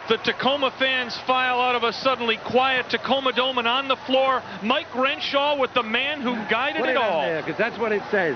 The Tacoma fans file out of a suddenly quiet Tacoma Dome, and on the floor, Mike Renshaw with the man who guided it all. Because that's what it says.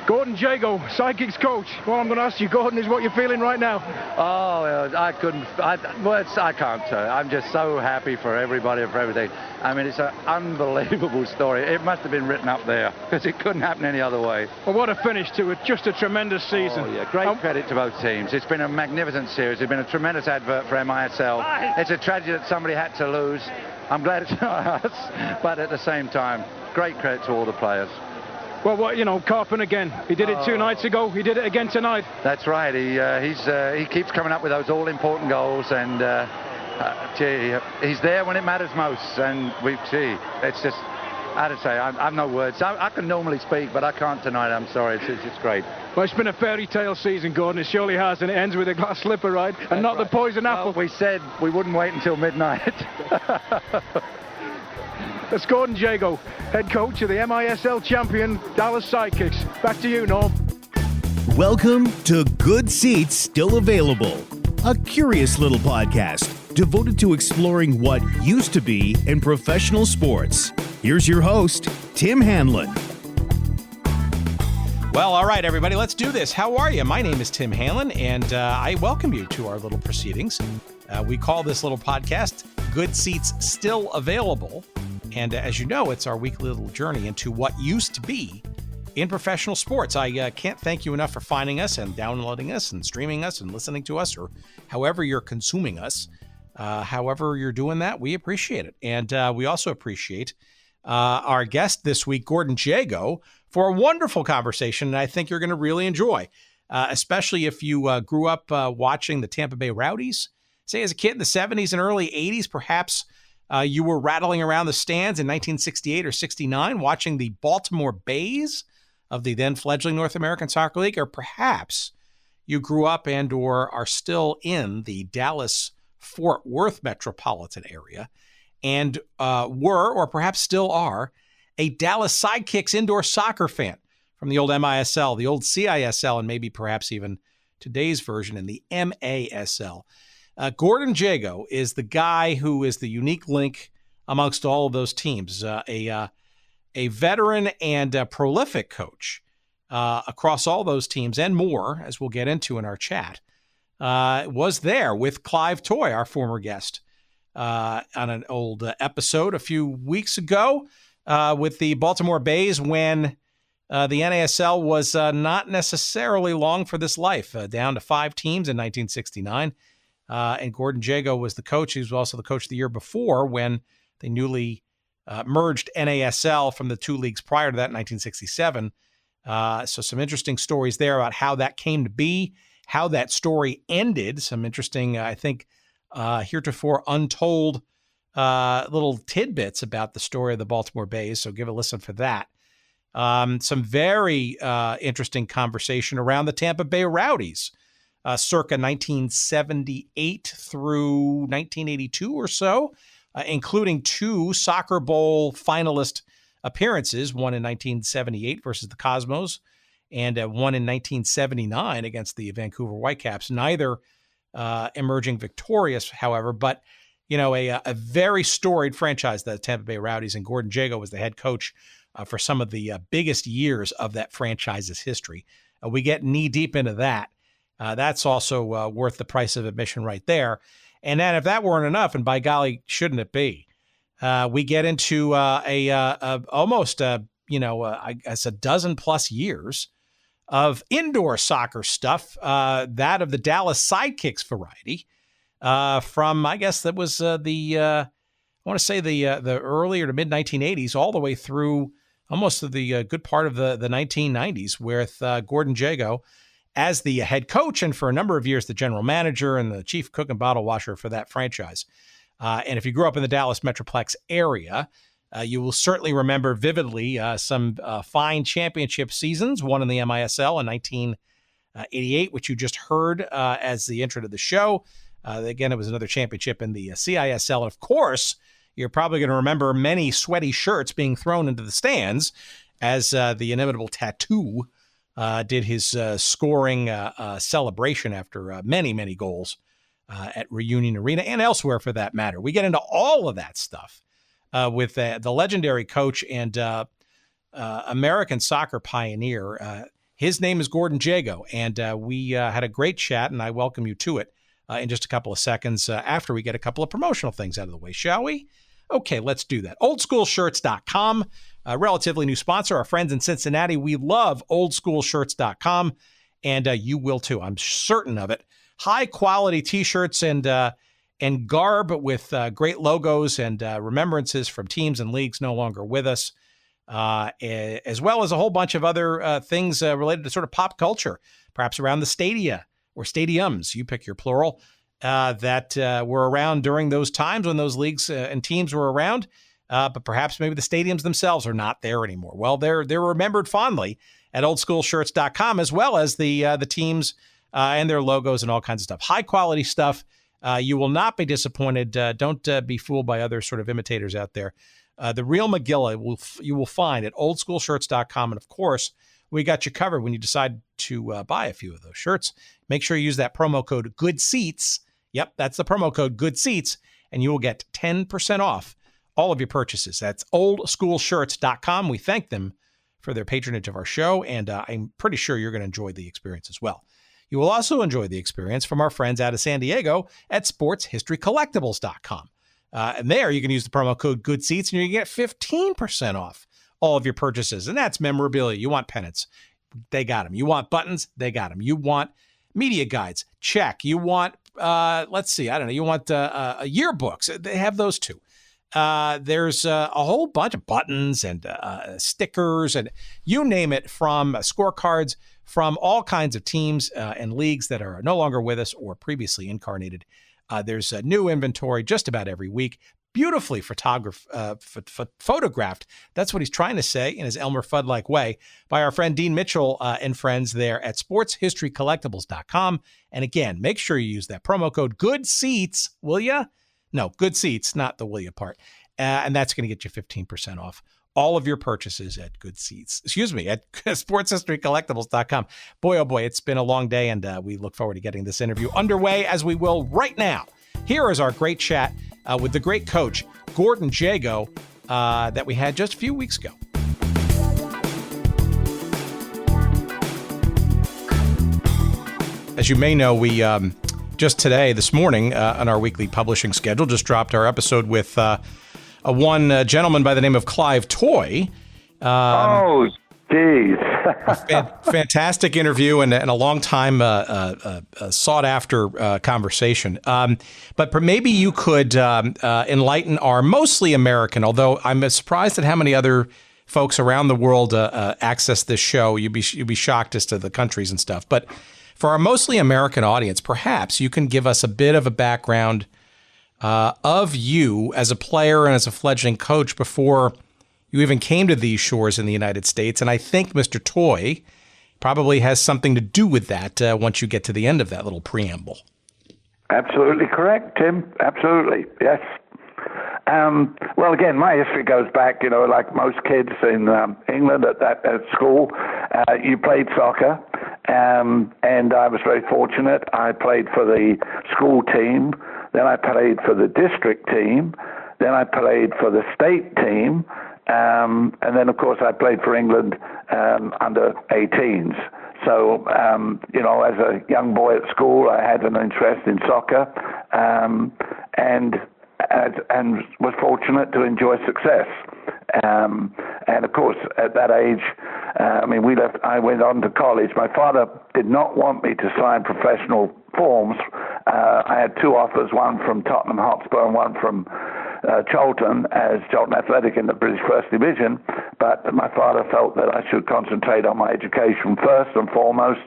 Gordon Jago, Sidekicks coach. Well, I'm going to ask you, Gordon, is what you're feeling right now? Oh, I can't tell you. I'm just so happy for everybody and for everything. I mean, it's an unbelievable story. It must have been written up there because it couldn't happen any other way. Well, what a finish to it. Just a tremendous season. Oh, yeah. Great credit to both teams. It's been a magnificent series. It's been a tremendous advert for MISL. It's a tragedy that somebody had to lose. I'm glad it's not us, but at the same time, great credit to all the players. Well, Carpen again. He did it 2 nights ago. He did it again tonight. That's right. He keeps coming up with those all-important goals, and he's there when it matters most. And it's just, I have to say, I've no words. I can normally speak, but I can't tonight. I'm sorry. It's great. Well, it's been a fairy tale season, Gordon. It surely has, and it ends with a glass slipper, right? And That's not right. The poison apple. Well, we said we wouldn't wait until midnight. That's Gordon Jago, head coach of the MISL champion Dallas Sidekicks. Back to you, Norm. Welcome to Good Seats Still Available, a curious little podcast devoted to exploring what used to be in professional sports. Here's your host, Tim Hanlon. Well, all right, everybody, let's do this. How are you? My name is Tim Hanlon, and I welcome you to our little proceedings. We call this little podcast Good Seats Still Available. And as you know, it's our weekly little journey into what used to be in professional sports. I can't thank you enough for finding us and downloading us and streaming us and listening to us, or however you're consuming us. However you're doing that, we appreciate it. And we also appreciate our guest this week, Gordon Jago, for a wonderful conversation that I think you're going to really enjoy, especially if you grew up watching the Tampa Bay Rowdies, say as a kid in the 70s and early 80s, perhaps. You were rattling around the stands in 1968 or 69 watching the Baltimore Bays of the then fledgling North American Soccer League, or perhaps you grew up and or are still in the Dallas-Fort Worth metropolitan area and were, or perhaps still are, a Dallas Sidekicks indoor soccer fan from the old MISL, the old CISL, and maybe perhaps even today's version in the MASL. Gordon Jago is the guy who is the unique link amongst all of those teams, a veteran and a prolific coach across all those teams and more, as we'll get into in our chat, was there with Clive Toye, our former guest, on an old episode a few weeks ago with the Baltimore Bays when the NASL was not necessarily long for this life, down to 5 teams in 1969. And Gordon Jago was the coach. He was also the coach the year before when they newly merged NASL from the 2 leagues prior to that in 1967. So some interesting stories there about how that came to be, how that story ended. Some interesting, I think, heretofore untold little tidbits about the story of the Baltimore Bays. So give a listen for that. Some very interesting conversation around the Tampa Bay Rowdies. Circa 1978 through 1982 or so, including 2 Soccer Bowl finalist appearances, one in 1978 versus the Cosmos and one in 1979 against the Vancouver Whitecaps, neither emerging victorious, however, but a very storied franchise, the Tampa Bay Rowdies, and Gordon Jago was the head coach for some of the biggest years of that franchise's history. We get knee deep into that. That's also worth the price of admission right there. And then if that weren't enough, and by golly, shouldn't it be, we get into almost, I guess, a dozen plus years of indoor soccer stuff, that of the Dallas Sidekicks variety, from, I guess that was I want to say the earlier to mid 1980s, all the way through almost to the good part of the 1990s, with Gordon Jago as the head coach and for a number of years the general manager and the chief cook and bottle washer for that franchise. And if you grew up in the Dallas Metroplex area, you will certainly remember vividly some fine championship seasons, one in the MISL in 1988, which you just heard as the intro to the show. Again, it was another championship in the CISL. And of course, you're probably going to remember many sweaty shirts being thrown into the stands as the inimitable Tattoo did his scoring celebration after many, many goals at Reunion Arena and elsewhere for that matter. We get into all of that stuff with the legendary coach and American soccer pioneer. His name is Gordon Jago, and we had a great chat, and I welcome you to it in just a couple of seconds after we get a couple of promotional things out of the way, shall we? Okay, let's do that. Oldschoolshirts.com, a relatively new sponsor, our friends in Cincinnati. We love oldschoolshirts.com, and you will too. I'm certain of it. High quality t-shirts and garb with great logos and remembrances from teams and leagues no longer with us, as well as a whole bunch of other things related to sort of pop culture, perhaps around the stadia or stadiums, you pick your plural, that were around during those times when those leagues and teams were around, but perhaps maybe the stadiums themselves are not there anymore. Well, they're remembered fondly at oldschoolshirts.com, as well as the teams and their logos and all kinds of stuff. High quality stuff. You will not be disappointed. Don't be fooled by other sort of imitators out there. The real McGilla you will find at oldschoolshirts.com. And of course, we got you covered when you decide to buy a few of those shirts. Make sure you use that promo code GOODSEATS. Yep, that's the promo code GOODSEATS, and you will get 10% off all of your purchases. That's oldschoolshirts.com. We thank them for their patronage of our show, and I'm pretty sure you're going to enjoy the experience as well. You will also enjoy the experience from our friends out of San Diego at sportshistorycollectibles.com. And there you can use the promo code GOODSEATS, and you can get 15% off all of your purchases. And that's memorabilia. You want pennants, they got them. You want buttons, they got them. You want media guides, check. You want, you want yearbooks, they have those too. There's a whole bunch of buttons and stickers and you name it, from scorecards from all kinds of teams and leagues that are no longer with us or previously incarnated. There's a new inventory just about every week, beautifully photographed. That's what he's trying to say in his Elmer Fudd-like way, by our friend Dean Mitchell and friends there at sportshistorycollectibles.com. And again, make sure you use that promo code GOODSEATS, will ya? No, good seats, not the will ya part. And that's going to get you 15% off all of your purchases at at sportshistorycollectibles.com. Boy, oh boy, it's been a long day, and we look forward to getting this interview underway, as we will right now. Here is our great chat with the great coach, Gordon Jago, that we had just a few weeks ago. As you may know, we just today, this morning, on our weekly publishing schedule, just dropped our episode with one gentleman by the name of Clive Toye. Oh, geez. A fantastic interview and a long time sought after conversation. But maybe you could enlighten our mostly American, although I'm surprised at how many other folks around the world access this show. You'd be shocked as to the countries and stuff. But for our mostly American audience, perhaps you can give us a bit of a background of you as a player and as a fledgling coach before you even came to these shores in the United States. And I think Mr. Toye probably has something to do with that once you get to the end of that little preamble. Absolutely correct, Tim. Absolutely. Yes. Well, again, my history goes back, like most kids in England at school. You played soccer, and I was very fortunate. I played for the school team. Then I played for the district team. Then I played for the state team. And then, of course, I played for England under 18s. So, as a young boy at school, I had an interest in soccer and was fortunate to enjoy success. And, of course, at that age, I went on to college. My father did not want me to sign professional forms. I had two offers, one from Tottenham Hotspur and one from Charlton, as Charlton Athletic in the British First Division, but my father felt that I should concentrate on my education first and foremost.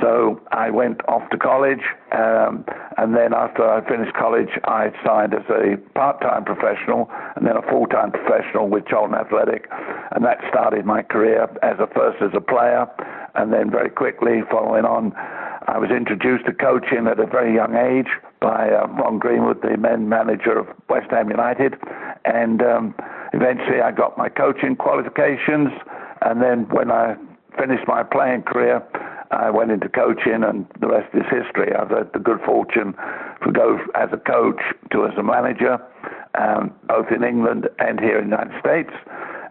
So I went off to college, and then after I finished college, I signed as a part-time professional and then a full-time professional with Charlton Athletic, and that started my career as a player, and then very quickly following on, I was introduced to coaching at a very young age by Ron Greenwood, the men manager of West Ham United, and eventually I got my coaching qualifications, and then when I finished my playing career, I went into coaching, and the rest is history. I've had the good fortune to go as a coach to as a manager, both in England and here in the United States.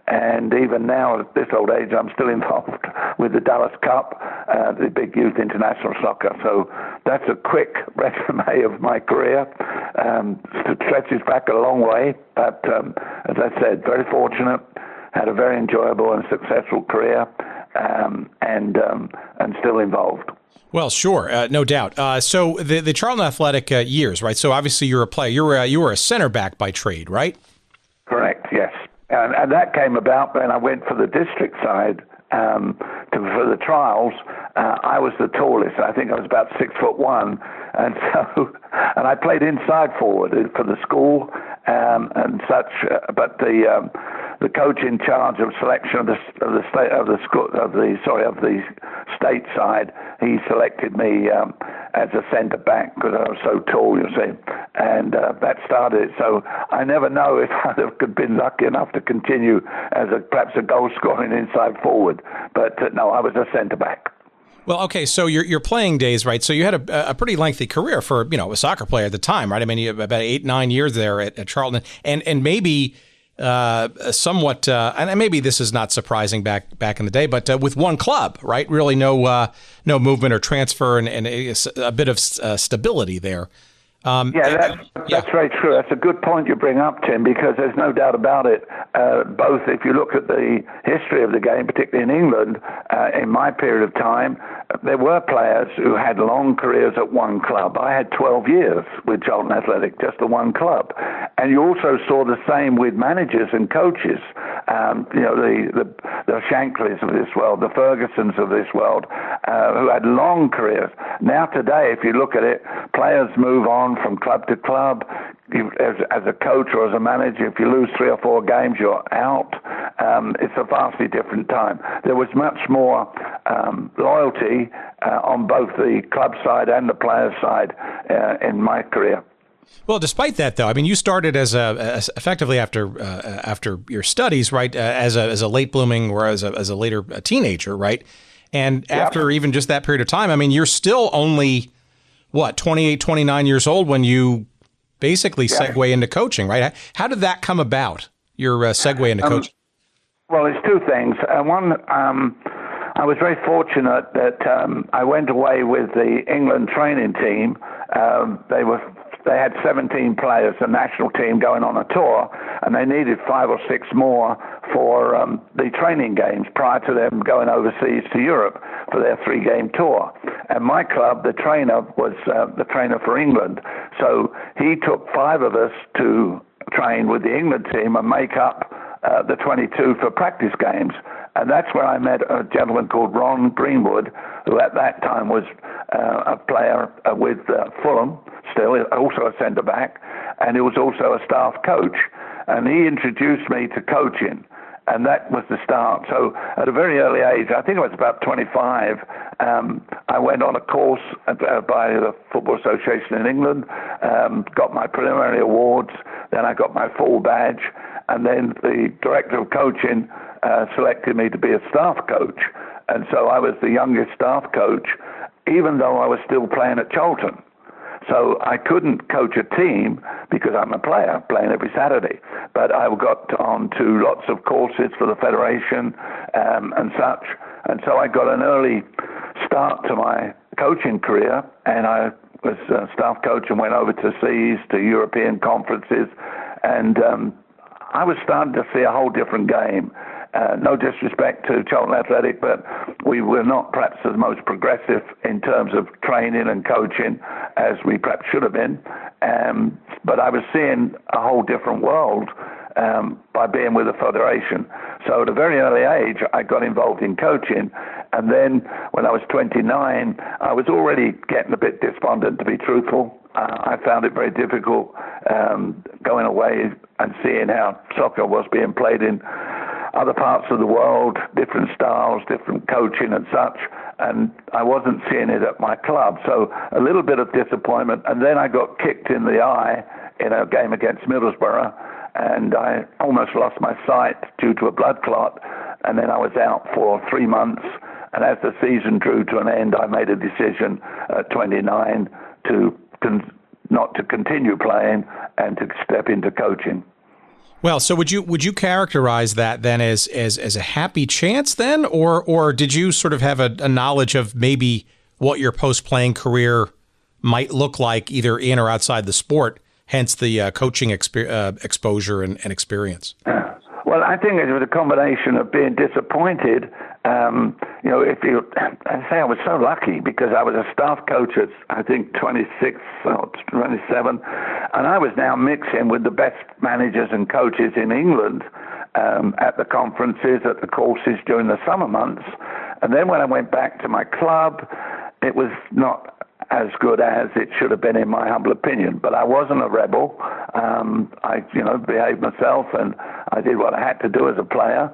And even now, at this old age, I'm still involved with the Dallas Cup, the big youth international soccer. So that's a quick resume of my career. It stretches back a long way, but as I said, very fortunate, had a very enjoyable and successful career, and still involved. Well, sure, no doubt. So the Charlton Athletic years, right? So obviously you're a player. You were a center back by trade, right? Correct. Yes. And that came about when I went for the district side for the trials. I was the tallest. I think I was about 6'1", and I played inside forward for the school and such. But the coach in charge of selection of the state side, he selected me as a centre back because I was so tall, you see, and that started it. So I never know if I'd have been lucky enough to continue as perhaps a goal scoring inside forward, but no, I was a centre back. Well, okay, so your playing days, right? So you had a pretty lengthy career for a soccer player at the time, right? I mean, you about 8-9 years there at Charlton, and maybe somewhat, and maybe this is not surprising back in the day, but with one club, right? Really no movement or transfer, and a bit of stability there. That's very true. That's a good point you bring up, Tim, because there's no doubt about it. Both, if you look at the history of the game, particularly in England, in my period of time, there were players who had long careers at one club. I had 12 years with Charlton Athletic, just the one club. And you also saw the same with managers and coaches. The Shankleys of this world, the Fergusons of this world, who had long careers. Now today, if you look at it, players move on from club to club. As a coach or as a manager, if you lose 3 or 4 games, you're out. It's a vastly different time. There was much more loyalty on both the club side and the players' side in my career. Well, despite that, though, I mean, you started as effectively after your studies, right? As a late blooming or as a later teenager, right? And after even just that period of time, I mean, you're still only 28, 29 years old when you basically segue into coaching, right? How did that come about? Your segue into coaching? Well, it's two things. One, I was very fortunate that I went away with the England training team. They had 17 players, a national team going on a tour, and they needed 5 or 6 more for the training games prior to them going overseas to Europe for their 3-game tour. And my club, the trainer, was the trainer for England. So he took 5 of us to train with the England team and make up the 22 for practice games. And that's where I met a gentleman called Ron Greenwood, who at that time was a player with Fulham, still, also a centre-back, and he was also a staff coach. And he introduced me to coaching, and that was the start. So at a very early age, I think I was about 25, I went on a course by the Football Association in England, got my preliminary awards, then I got my full badge, and then the director of coaching selected me to be a staff coach. And so I was the youngest staff coach, even though I was still playing at Charlton. So I couldn't coach a team because I'm a player playing every Saturday. But I got on to lots of courses for the Federation and such. And so I got an early start to my coaching career, and I was a staff coach and went overseas to European conferences. And I was starting to see a whole different game. No disrespect to Charlton Athletic, but we were not perhaps the most progressive in terms of training and coaching as we perhaps should have been. But I was seeing a whole different world by being with the Federation. So at a very early age, I got involved in coaching. And then when I was 29, I was already getting a bit despondent, to be truthful. I found it very difficult going away and seeing how soccer was being played in other parts of the world, different styles, different coaching and such, and I wasn't seeing it at my club. So a little bit of disappointment, and then I got kicked in the eye in a game against Middlesbrough, and I almost lost my sight due to a blood clot, and then I was out for 3 months, and as the season drew to an end, I made a decision at 29 to not to continue playing and to step into coaching. Well, so would you characterize that then as a happy chance then, or did you sort of have a knowledge of maybe what your post-playing career might look like either in or outside the sport, hence the coaching exposure and experience? Well, I think it was a combination of being disappointed. I was so lucky because I was a staff coach at, I think, 26 or 27, and I was now mixing with the best managers and coaches in England at the conferences, at the courses during the summer months. And then when I went back to my club, it was not as good as it should have been, in my humble opinion. But I wasn't a rebel. I behaved myself, and I did what I had to do as a player.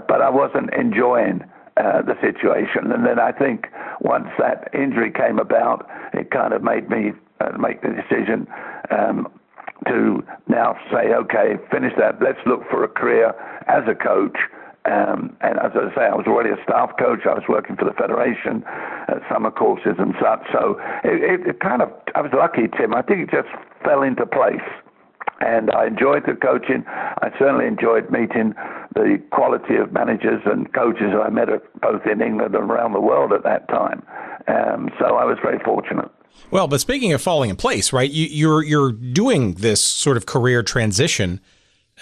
But I wasn't enjoying the situation. And then I think once that injury came about, it kind of made me make the decision to now say, okay, finish that. Let's look for a career as a coach. And as I say, I was already a staff coach. I was working for the Federation at summer courses and such. So it kind of, I was lucky, Tim. I think it just fell into place. And I enjoyed the coaching. I certainly enjoyed meeting the quality of managers and coaches I met both in England and around the world at that time. So I was very fortunate. Well, but speaking of falling in place, right, you're doing this sort of career transition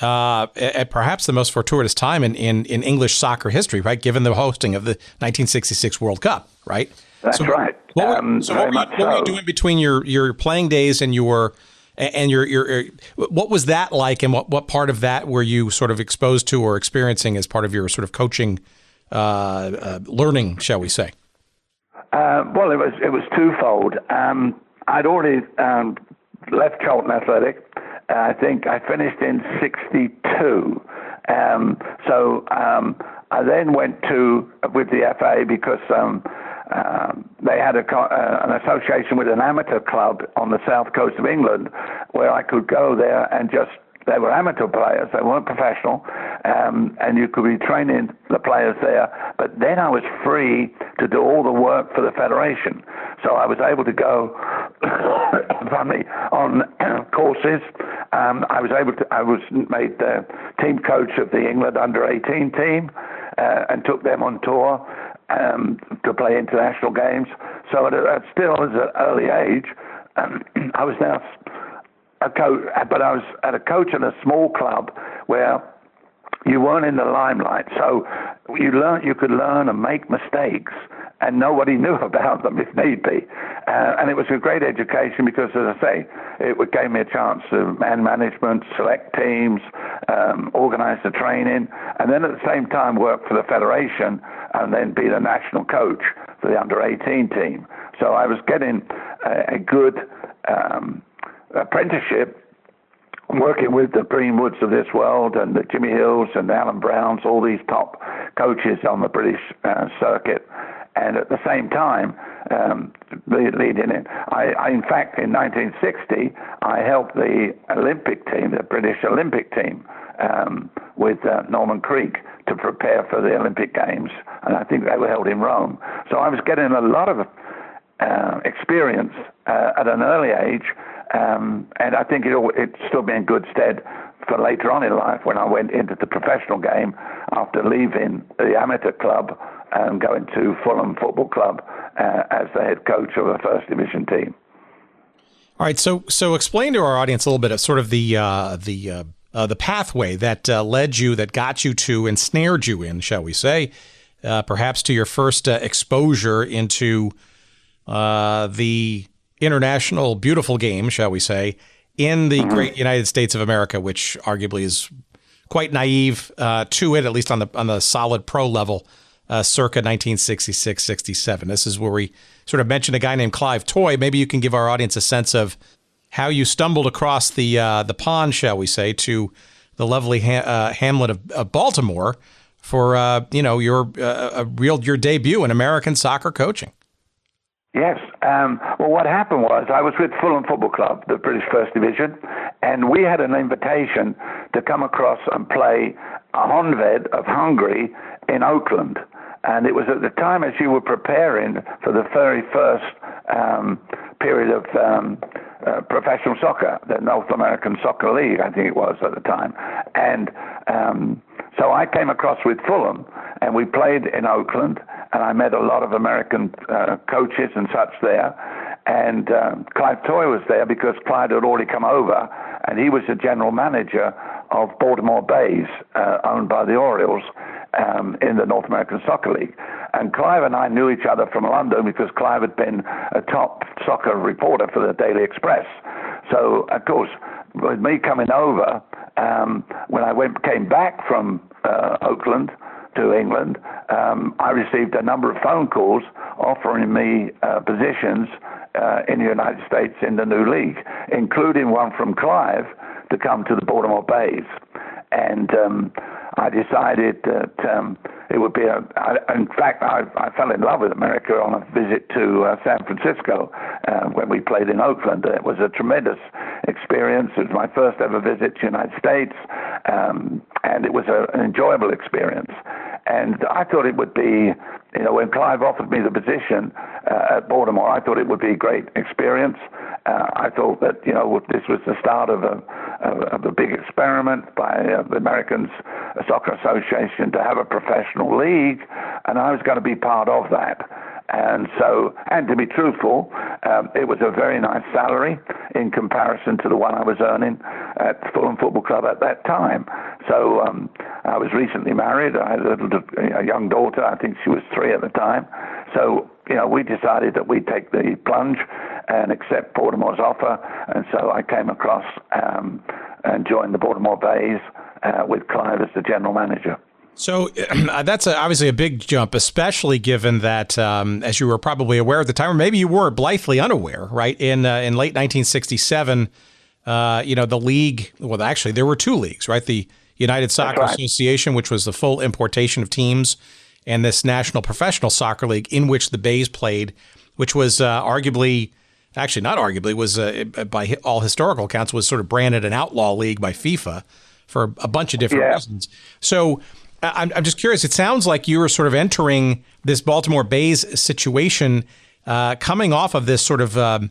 at perhaps the most fortuitous time in English soccer history, right, given the hosting of the 1966 World Cup, right? That's right. What were you doing between your playing days and your what was that like, and what part of that were you sort of exposed to or experiencing as part of your sort of coaching learning, shall we say? Well, it was twofold. I'd already left Charlton Athletic. I think I finished in 62. So I then went with the FA because they had an association with an amateur club on the south coast of England where I could go there and they were amateur players, they weren't professional, and you could be training the players there. But then I was free to do all the work for the Federation. So I was able to go on courses. I was made the team coach of the England under-18 team and took them on tour to play international games. So still at an early age, I was now a coach, but I was at a coach in a small club where you weren't in the limelight. So you could learn and make mistakes, and nobody knew about them if need be. And it was a great education because, as I say, it gave me a chance to man management, select teams, organize the training, and then at the same time work for the Federation and then be the national coach for the under-18 team. So I was getting a good apprenticeship working with the Greenwoods of this world and the Jimmy Hills and Alan Browns, all these top coaches on the British circuit. And at the same time, leading it. In fact, in 1960, I helped the Olympic team, the British Olympic team, with Norman Creek to prepare for the Olympic Games. And I think they were held in Rome. So I was getting a lot of experience at an early age. And I think it stood me in good stead for later on in life when I went into the professional game after leaving the amateur club and going to Fulham Football Club as the head coach of a First Division team. All right, so explain to our audience a little bit of sort of the pathway that led you, that got you to, ensnared you in, shall we say, perhaps to your first exposure into the international beautiful game, shall we say, in the great United States of America, which arguably is quite naive to it, at least on the solid pro level, circa 1966-67. This is where we sort of mentioned a guy named Clive Toye. Maybe you can give our audience a sense of how you stumbled across the pond, shall we say, to the lovely hamlet of Baltimore for your debut in American soccer coaching. Yes. Well, what happened was I was with Fulham Football Club, the British First Division, and we had an invitation to come across and play Honved of Hungary in Oakland. And it was at the time as you were preparing for the very first period of professional soccer, the North American Soccer League, I think it was at the time. And so I came across with Fulham, and we played in Oakland, and I met a lot of American coaches and such there. And Clive Toye was there because Clive had already come over, and he was the general manager of Baltimore Bays, owned by the Orioles, in the North American Soccer League. And Clive and I knew each other from London because Clive had been a top soccer reporter for the Daily Express. So, of course, with me coming over, when I came back from Oakland to England, I received a number of phone calls offering me positions in the United States in the new league, including one from Clive to come to the Baltimore Bays. And I decided that it would be in fact, I fell in love with America on a visit to San Francisco when we played in Oakland. It was a tremendous experience. It was my first ever visit to the United States, and it was an enjoyable experience. And I thought it would be, when Clive offered me the position at Baltimore, I thought it would be a great experience. I thought that, this was the start of a big experiment by the American Soccer Association to have a professional league, and I was going to be part of that. And so, and to be truthful, it was a very nice salary in comparison to the one I was earning at Fulham Football Club at that time. So I was recently married. I had a young daughter. I think she was 3 at the time. So, we decided that we'd take the plunge and accept Baltimore's offer. And so I came across and joined the Baltimore Bays with Clive as the general manager. So that's obviously a big jump, especially given that, as you were probably aware at the time, or maybe you were blithely unaware, right? In late 1967, the league, well, actually, there were 2 leagues, right? The United Soccer Association, which was the full importation of teams, and this National Professional Soccer League, in which the Bays played, which was arguably, actually not arguably, was by all historical accounts, was sort of branded an outlaw league by FIFA for a bunch of different reasons. So I'm just curious. It sounds like you were sort of entering this Baltimore Bays situation, coming off of this sort of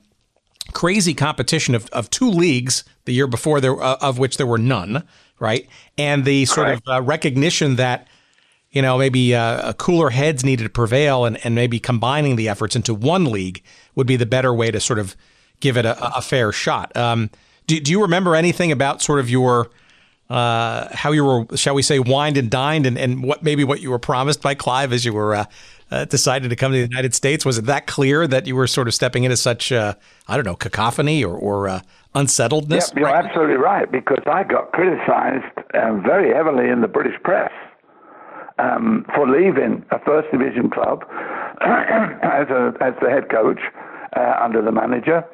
crazy competition of 2 leagues the year before, of which there were none, right? And the sort of recognition that, maybe cooler heads needed to prevail, and maybe combining the efforts into one league would be the better way to sort of give it a fair shot. Do you remember anything about sort of your how you were, shall we say, wined and dined, and what you were promised by Clive as you were decided to come to the United States? Was it that clear that you were sort of stepping into such, cacophony or unsettledness? Yeah, you're absolutely right, because I got criticized very heavily in the British press for leaving a First Division club as the head coach under the manager.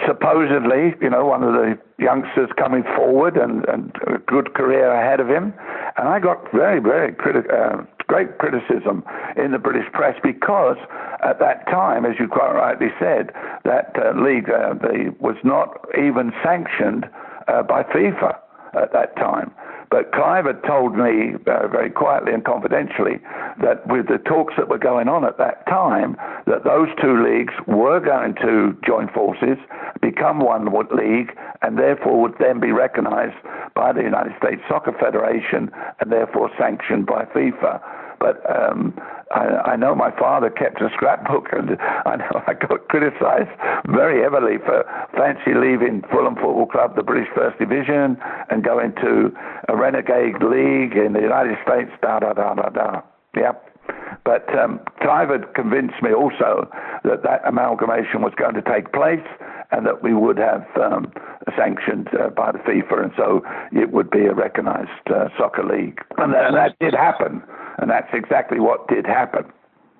Supposedly, one of the youngsters coming forward and a good career ahead of him. And I got very, very great criticism in the British press because at that time, as you quite rightly said, that league was not even sanctioned by FIFA at that time. But Clive had told me very quietly and confidentially that with the talks that were going on at that time, that those 2 leagues were going to join forces, become one league, and therefore would then be recognized by the United States Soccer Federation and therefore sanctioned by FIFA. But I know my father kept a scrapbook, and I know I got criticized very heavily for fancy leaving Fulham Football Club, the British First Division, and going to a renegade league in the United States, Yep. But Clive had convinced me also that amalgamation was going to take place and that we would have sanctioned by the FIFA, and so it would be a recognized soccer league. And that did happen, and that's exactly what did happen.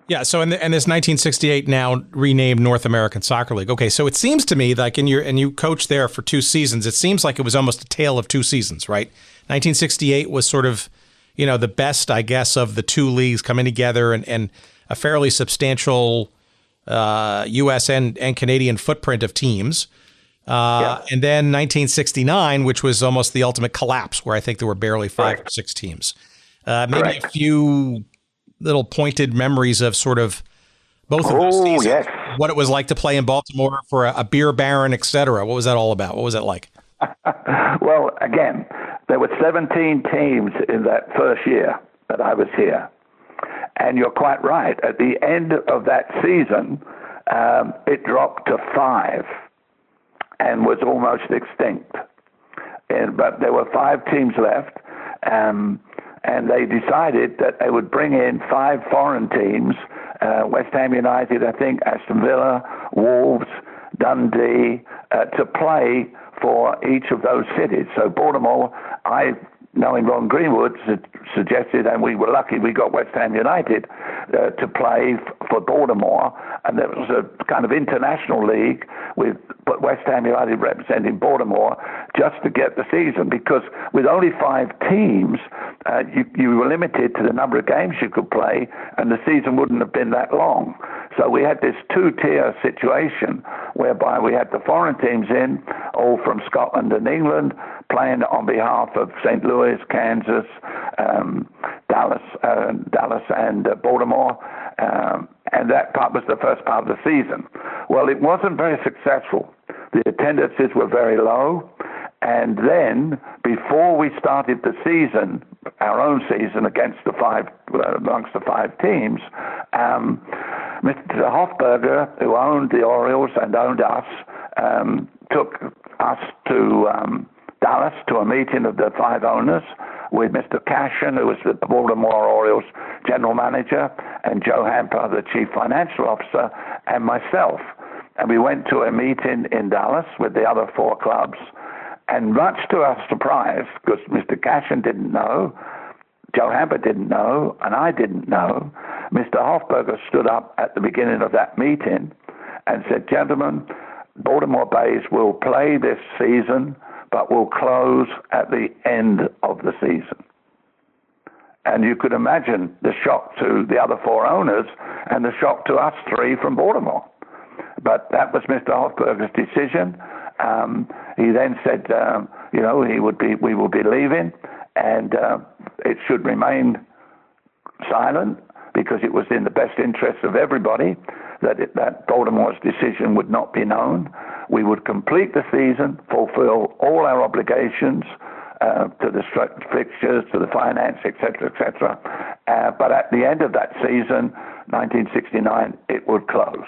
Yeah, so in this 1968 now renamed North American Soccer League. Okay, so it seems to me like you coached there for 2 seasons. It seems like it was almost a tale of 2 seasons, right? 1968 was sort of, the best, I guess, of the 2 leagues coming together and a fairly substantial U.S. and Canadian footprint of teams. And then 1969, which was almost the ultimate collapse, where I think there were barely 5 or 6 teams. Maybe a few little pointed memories of sort of both of those seasons. Yes. What it was like to play in Baltimore for a beer baron, et cetera. What was that all about? What was it like? Well, again, there were 17 teams in that first year that I was here. And you're quite right. At the end of that season, it dropped to 5 and was almost extinct. But there were 5 teams left, and they decided that they would bring in 5 foreign teams, West Ham United, I think, Aston Villa, Wolves, Dundee, to play for each of those cities. So Baltimore, knowing Ron Greenwood, suggested, and we were lucky we got West Ham United to play for Baltimore, and there was a kind of international league with West Ham United representing Baltimore just to get the season, because with only 5 teams, you were limited to the number of games you could play, and the season wouldn't have been that long. So we had this 2-tier situation whereby we had the foreign teams in, all from Scotland and England, playing on behalf of St. Louis, Kansas, Dallas and Baltimore, and that part was the first part of the season. Well, it wasn't very successful. The attendances were very low, and then before we started the season, our own season amongst the 5 teams, Mr. Hoffberger, who owned the Orioles and owned us, took us to Dallas to a meeting of the 5 owners with Mr. Cashin, who was the Baltimore Orioles general manager, and Joe Hamper, the chief financial officer, and myself. And we went to a meeting in Dallas with the other 4 clubs. And much to our surprise, because Mr. Cashin didn't know, Joe Hamper didn't know, and I didn't know, Mr. Hoffberger stood up at the beginning of that meeting and said, "Gentlemen, Baltimore Bays will play this season, but will close at the end of the season." And you could imagine the shock to the other 4 owners and the shock to us 3 from Baltimore. But that was Mr. Hoffberger's decision. He then said, we will be leaving, and it should remain silent because it was in the best interest of everybody that Baltimore's decision would not be known. We would complete the season, fulfill all our obligations to the fixtures, to the finance, etc., etc. But at the end of that season, 1969, it would close.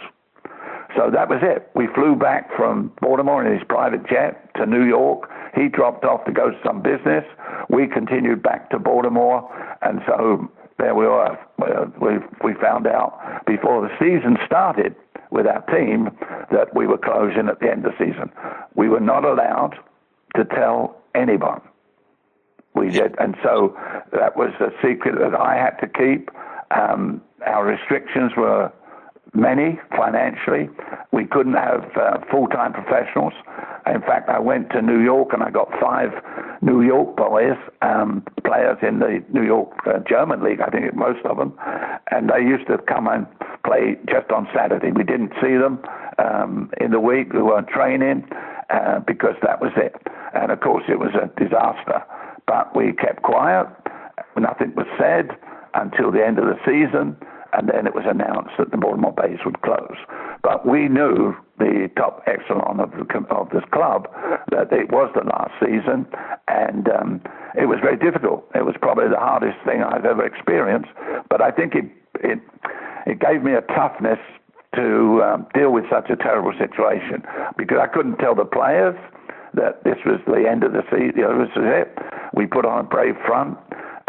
So that was it. We flew back from Baltimore in his private jet to New York. He dropped off to go to some business. We continued back to Baltimore, and so there we were. We found out before the season started with our team that we were closing at the end of the season. We were not allowed to tell anyone. We did, and so that was a secret that I had to keep. Our restrictions were many financially. We couldn't have full-time professionals. In fact, I went to New York and I got 5 New York boys, players in the New York German League, I think most of them, and they used to come and play just on Saturday. We didn't see them in the week. We weren't training because that was it. And of course, it was a disaster. But we kept quiet. Nothing was said until the end of the season, and then it was announced that the Baltimore Bays would close. But we knew, the top echelon of this club, that it was the last season, and it was very difficult. It was probably the hardest thing I've ever experienced, but I think it gave me a toughness to deal with such a terrible situation, because I couldn't tell the players that this was the end of the season. This was it. We put on a brave front.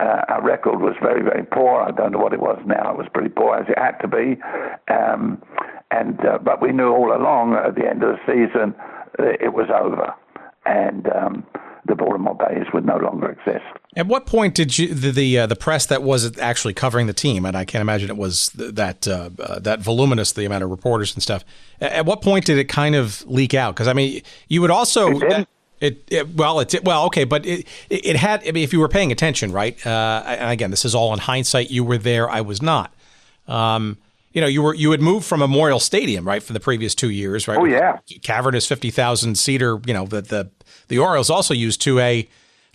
Our record was very, very poor. I don't know what it was now. It was pretty poor, as it had to be. But we knew all along at the end of the season it was over, and the Baltimore Bays would no longer exist. At what point did you the press that was actually covering the team, and I can't imagine it was that voluminous, the amount of reporters and stuff. At what point did it kind of leak out? Because I mean, you would also. But it had. I mean, if you were paying attention, right? And again, this is all in hindsight. You were there. I was not. You had moved from Memorial Stadium, right, for the previous 2 years, right? Oh yeah. Cavernous 50,000 seater. That the Orioles also used, to a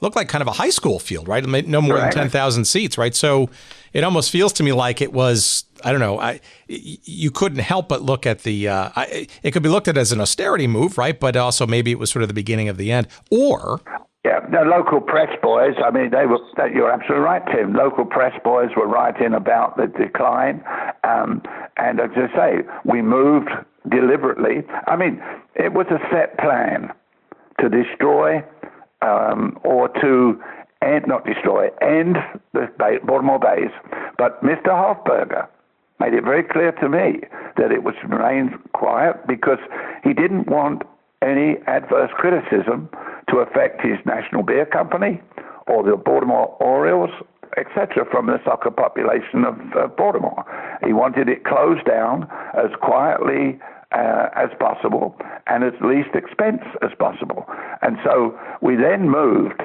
looked like kind of a high school field, right? No more than 10,000 seats, right? So it almost feels to me like it was, I don't know, you couldn't help but look at the, it could be looked at as an austerity move, right? But also maybe it was sort of the beginning of the end. Or... Yeah, the local press boys, I mean, you're absolutely right, Tim. Local press boys were writing about the decline. And as I say, we moved deliberately. I mean, it was a set plan to destroy or to end the Baltimore Bays. But Mr. Hoffberger made it very clear to me that it was remain quiet because he didn't want any adverse criticism to affect his national beer company or the Baltimore Orioles, etc., from the soccer population of Baltimore. He wanted it closed down as quietly as possible and at least expense as possible. And so we then moved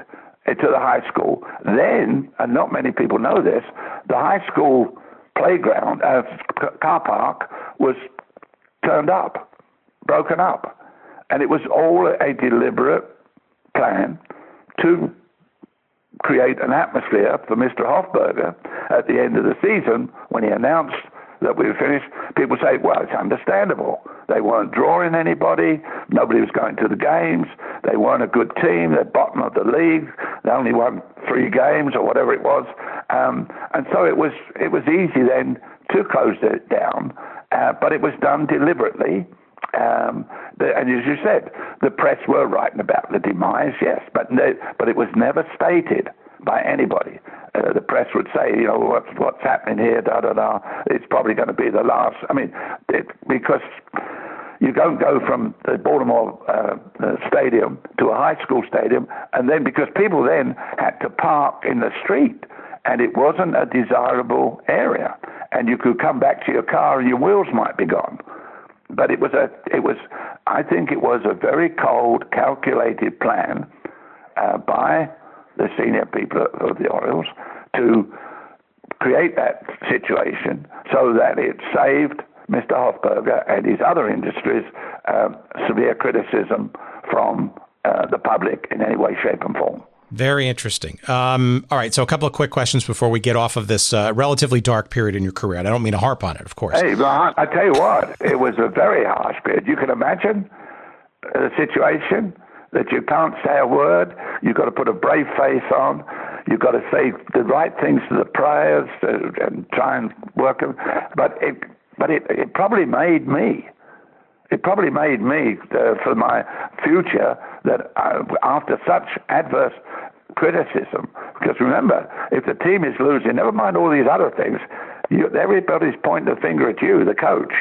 to the high school. Then, and not many people know this, the high school playground, car park was turned up, broken up. And it was all a deliberate plan to create an atmosphere for Mr. Hoffberger at the end of the season when he announced that we were finished. People say, well, it's understandable. They weren't drawing anybody. Nobody was going to the games. They weren't a good team. They're bottom of the league. They only won 3 games or whatever it was. And so it was easy then to close it down, but it was done deliberately. And as you said, the press were writing about the demise, yes, but it was never stated by anybody. The press would say, you know, what's happening here, da-da-da, it's probably going to be the last. I mean, because you don't go from the Baltimore stadium to a high school stadium, and then because people then had to park in the street, and it wasn't a desirable area, and you could come back to your car and your wheels might be gone. But I think it was a very cold, calculated plan by the senior people of the Orioles to create that situation so that it saved Mr. Hoffberger and his other industries severe criticism from the public in any way, shape, and form. Very interesting. All right, so a couple of quick questions before we get off of this relatively dark period in your career. And I don't mean to harp on it, of course. Hey, I tell you what, it was a very harsh period. You can imagine a situation that you can't say a word. You've got to put a brave face on. You've got to say the right things to the players and try and work them. But it probably made me. It probably made me, for my future, that after such adverse criticism, because remember, if the team is losing, never mind all these other things, everybody's pointing the finger at you, the coach.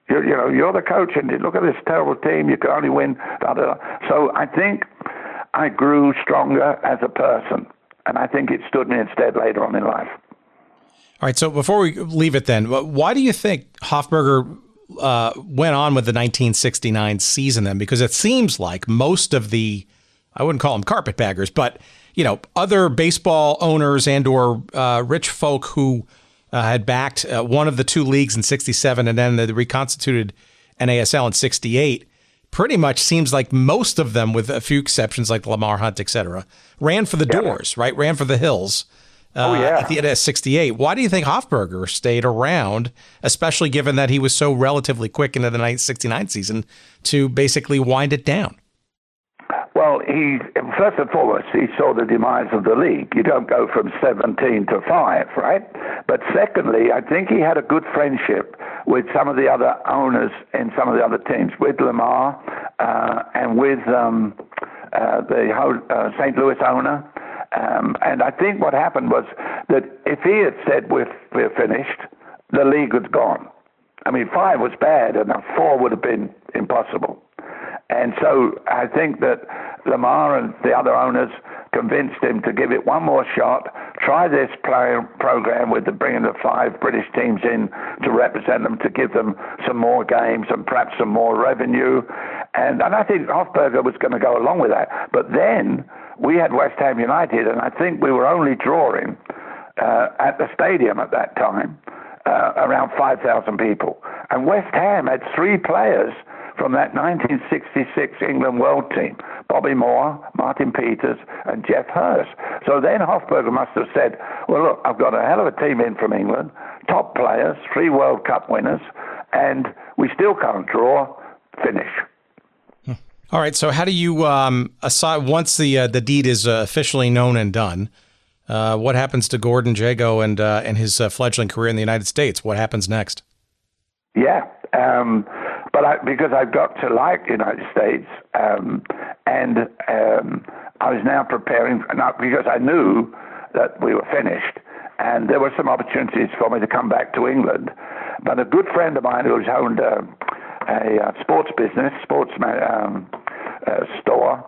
You're the coach, and look at this terrible team, you can only win. So I think I grew stronger as a person, and I think it stood me in stead later on in life. All right, so before we leave it then, why do you think Hoffberger went on with the 1969 season then? Because it seems like most of the, I wouldn't call them carpetbaggers, but, you know, other baseball owners and or rich folk who had backed one of the 2 leagues in 67 and then the reconstituted NASL in 68, pretty much seems like most of them, with a few exceptions like Lamar Hunt, et cetera, ran for the doors, right? Ran for the hills. At the end of 68. Why do you think Hoffberger stayed around, especially given that he was so relatively quick into the 1969 season to basically wind it down? Well, first and foremost, he saw the demise of the league. You don't go from 17 to 5, right? But secondly, I think he had a good friendship with some of the other owners in some of the other teams, with Lamar and with the St. Louis owner. And I think what happened was that if he had said we're finished, the league was gone. I mean, 5 was bad, and 4 would have been impossible. And so I think that Lamar and the other owners convinced him to give it one more shot, try this program with bringing the 5 British teams in to represent them, to give them some more games and perhaps some more revenue. And I think Hoffberger was going to go along with that. But then we had West Ham United, and I think we were only drawing at the stadium at that time around 5,000 people. And West Ham had 3 players from that 1966 England World team, Bobby Moore, Martin Peters, and Jeff Hurst. So then Hoffberger must have said, well, look, I've got a hell of a team in from England, top players, 3 World Cup winners, and we still can't draw, finish. All right, so how do you, aside once the deed is officially known and done, what happens to Gordon Jago and his fledgling career in the United States? What happens next? Yeah, but because I got to like the United States, and I was now preparing, not because I knew that we were finished, and there were some opportunities for me to come back to England. But a good friend of mine who's owned a sports business, store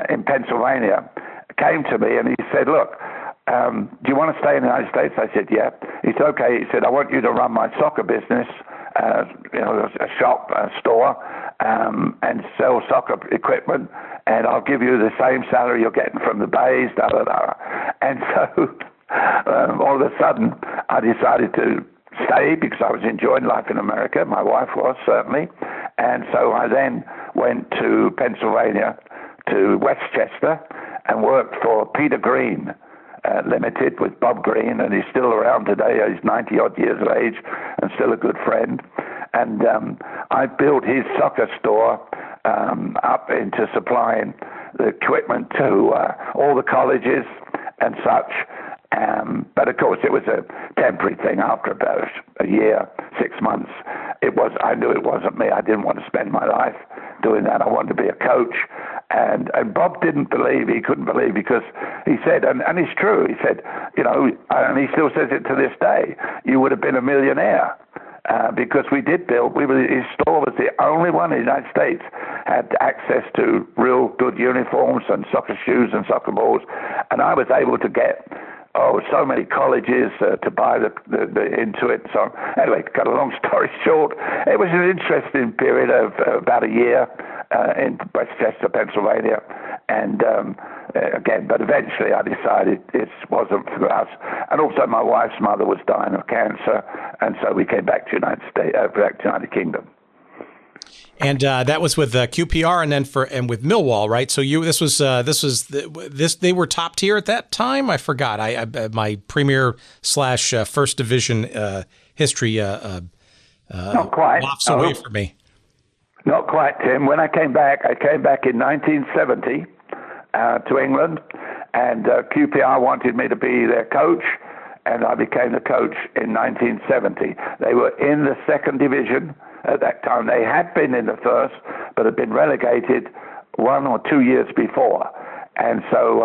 in Pennsylvania, came to me and he said, look, do you want to stay in the United States? I said, yeah. He said, okay. He said, I want you to run my soccer business, a shop, a store, and sell soccer equipment, and I'll give you the same salary you're getting from the Bays, da, da, da. And so all of a sudden I decided to stay because I was enjoying life in America. My wife was, certainly. And so I then went to Pennsylvania, to Westchester, and worked for Peter Green Limited with Bob Green, and he's still around today. He's 90-odd years of age and still a good friend. And I built his soccer store up into supplying the equipment to all the colleges and such. But of course, it was a temporary thing. After about a year, 6 months, I knew it wasn't me. I didn't want to spend my life doing that. I wanted to be a coach. And Bob didn't believe, he couldn't believe, because he said, and it's true, he said, and he still says it to this day, you would have been a millionaire. Because his store was the only one in the United States had access to real good uniforms and soccer shoes and soccer balls. And I was able to get so many colleges to buy the into it. So anyway, cut a long story short, it was an interesting period of about a year in Westchester, Pennsylvania. And again, but eventually I decided it wasn't for us. And also my wife's mother was dying of cancer, and so we came back to back to United Kingdom. And that was with QPR, and with Millwall, right? So they were top tier at that time. I forgot. My Premier / First Division history not quite wafts away from me. Not quite, Tim. When I came back in 1970 to England, and QPR wanted me to be their coach, and I became the coach in 1970. They were in the second division at that time. They had been in the first, but had been relegated 1 or 2 years before. And so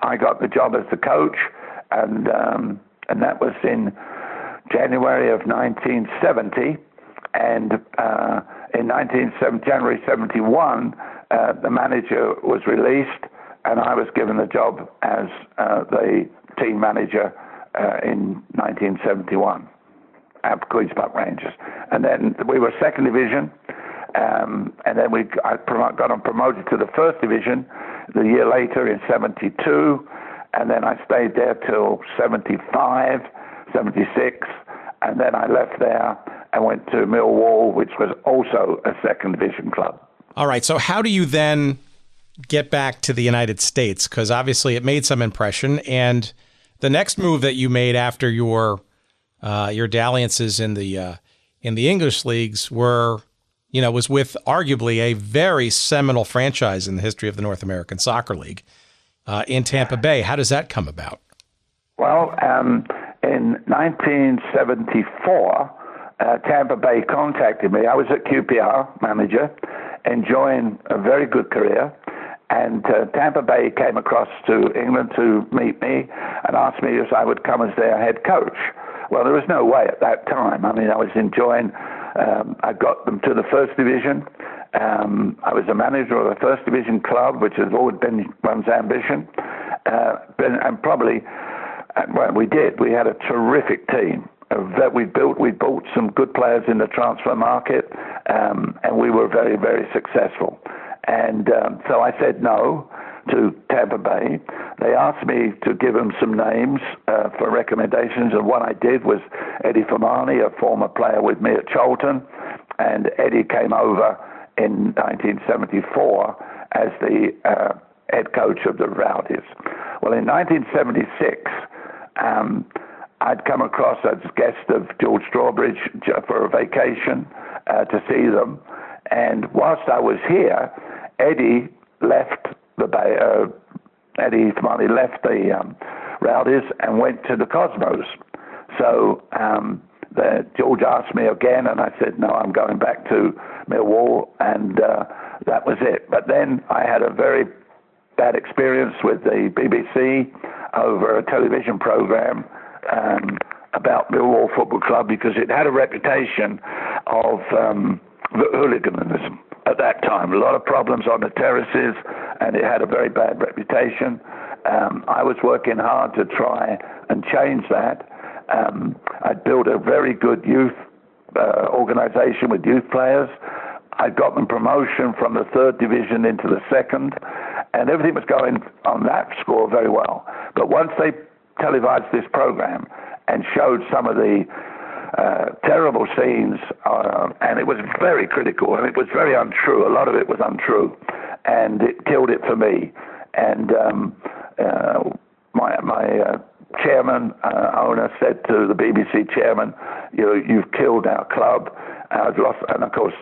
I got the job as the coach, and that was in January of 1970. And in January 71, the manager was released, and I was given the job as the team manager in 1971 at Queen's Park Rangers. And then we were second division, and then I got promoted to the first division the year later in 72, and then I stayed there till 75, 76, and then I left there and went to Millwall, which was also a second division club. All right, so how do you then get back to the United States? Because obviously it made some impression, and the next move that you made after your dalliances in the English leagues was with arguably a very seminal franchise in the history of the North American Soccer League in Tampa Bay. How does that come about? Well, in 1974, Tampa Bay contacted me. I was at QPR, manager, enjoying a very good career. And Tampa Bay came across to England to meet me and asked me if I would come as their head coach. Well, there was no way at that time. I mean, I was enjoying, I got them to the first division. I was a manager of a first division club, which has always been one's ambition. And probably, well, we did. We had a terrific team that we built. We bought some good players in the transfer market, and we were very, very successful. And so I said no to Tampa Bay. They asked me to give them some names for recommendations, and what I did was Eddie Fermani, a former player with me at Charlton, and Eddie came over in 1974 as the head coach of the Rowdies. Well, in 1976, I'd come across as guest of George Strawbridge for a vacation to see them. And whilst I was here, Eddie Smiley left the Rowdies and went to the Cosmos. So George asked me again, and I said, no, I'm going back to Millwall, and that was it. But then I had a very bad experience with the BBC over a television program about Millwall Football Club, because it had a reputation of hooliganism at that time. A lot of problems on the terraces, and it had a very bad reputation. I was working hard to try and change that. I'd built a very good youth organization with youth players. I got them promotion from the third division into the second, and everything was going on that score very well. But once they televised this program and showed some of the terrible scenes, and it was very critical, and it was very untrue. A lot of it was untrue, and it killed it for me. And my chairman, owner, said to the BBC chairman, you've killed our club. I've lost, and of course,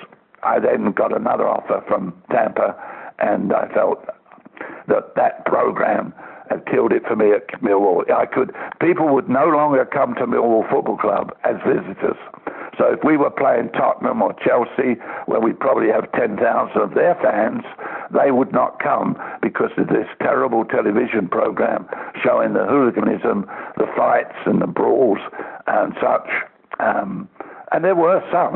I then got another offer from Tampa, and I felt that program had killed it for me at Millwall. People would no longer come to Millwall Football Club as visitors. So if we were playing Tottenham or Chelsea, where we'd probably have 10,000 of their fans, they would not come because of this terrible television program showing the hooliganism, the fights and the brawls and such. And there were some.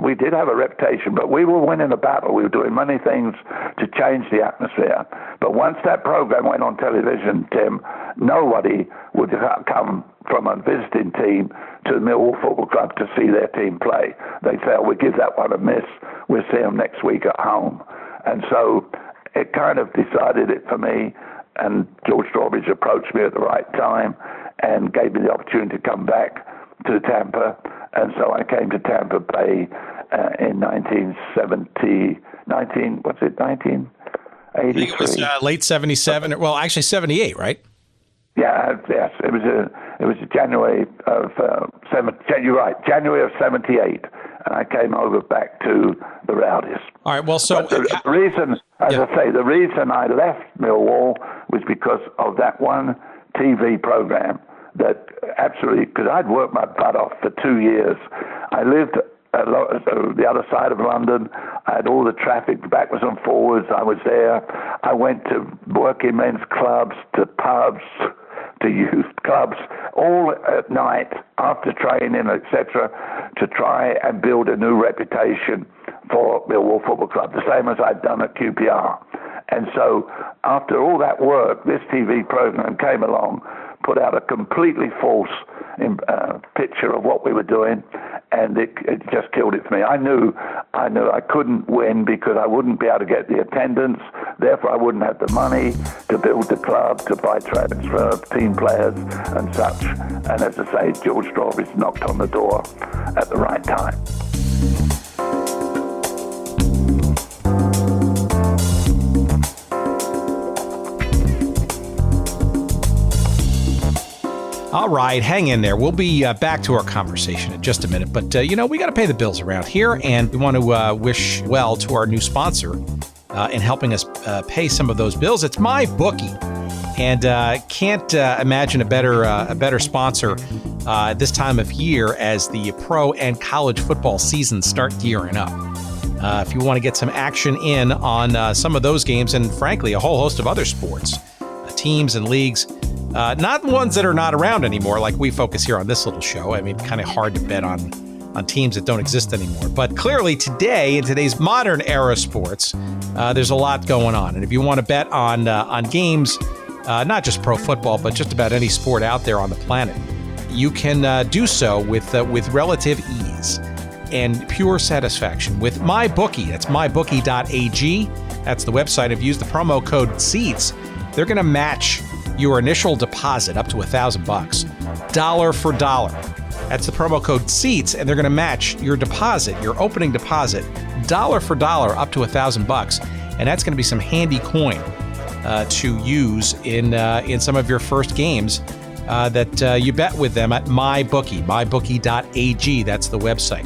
We did have a reputation, but we were winning a battle. We were doing many things to change the atmosphere. But once that program went on television, Tim, nobody would come from a visiting team to the Millwall Football Club to see their team play. They felt, we'll give that one a miss. We'll see them next week at home. And so it kind of decided it for me, and George Strawbridge approached me at the right time and gave me the opportunity to come back to Tampa. And so I came to Tampa Bay in 1983? It was late 77. Well, actually 78, right? Yeah, yes. It was January of you're right, January of 78, and I came over back to the Rowdies. All right. Well, so the reason, I say, the reason I left Millwall was because of that one TV program. That absolutely, because I'd worked my butt off for 2 years. I lived the other side of London. I had all the traffic backwards and forwards. I was there. I went to working men's clubs, to pubs, to youth clubs, all at night after training, etc., to try and build a new reputation for Millwall Football Club, the same as I'd done at QPR. And so after all that work, this TV program came along, put out a completely false picture of what we were doing, and it just killed it for me. I knew I couldn't win because I wouldn't be able to get the attendance, therefore I wouldn't have the money to build the club, to buy transfer team players and such. And as I say, George Strawbridge knocked on the door at the right time. All right, hang in there. We'll be back to our conversation in just a minute. But, we got to pay the bills around here, and we want to wish well to our new sponsor in helping us pay some of those bills. It's MyBookie, and can't imagine a better sponsor this time of year as the pro and college football seasons start gearing up. If you want to get some action in on some of those games, and frankly, a whole host of other sports, teams and leagues, not ones that are not around anymore, like we focus here on this little show. I mean, kind of hard to bet on teams that don't exist anymore. But clearly today, in today's modern era of sports, there's a lot going on. And if you want to bet on games, not just pro football, but just about any sport out there on the planet, you can do so with relative ease and pure satisfaction with MyBookie. That's mybookie.ag. That's the website. If you use the promo code SEATS, they're going to match your initial deposit up to $1,000, dollar for dollar. That's the promo code SEATS, and they're going to match your deposit, your opening deposit, dollar for dollar up to $1,000, and that's going to be some handy coin to use in some of your first games that you bet with them at MyBookie, mybookie.ag. That's the website.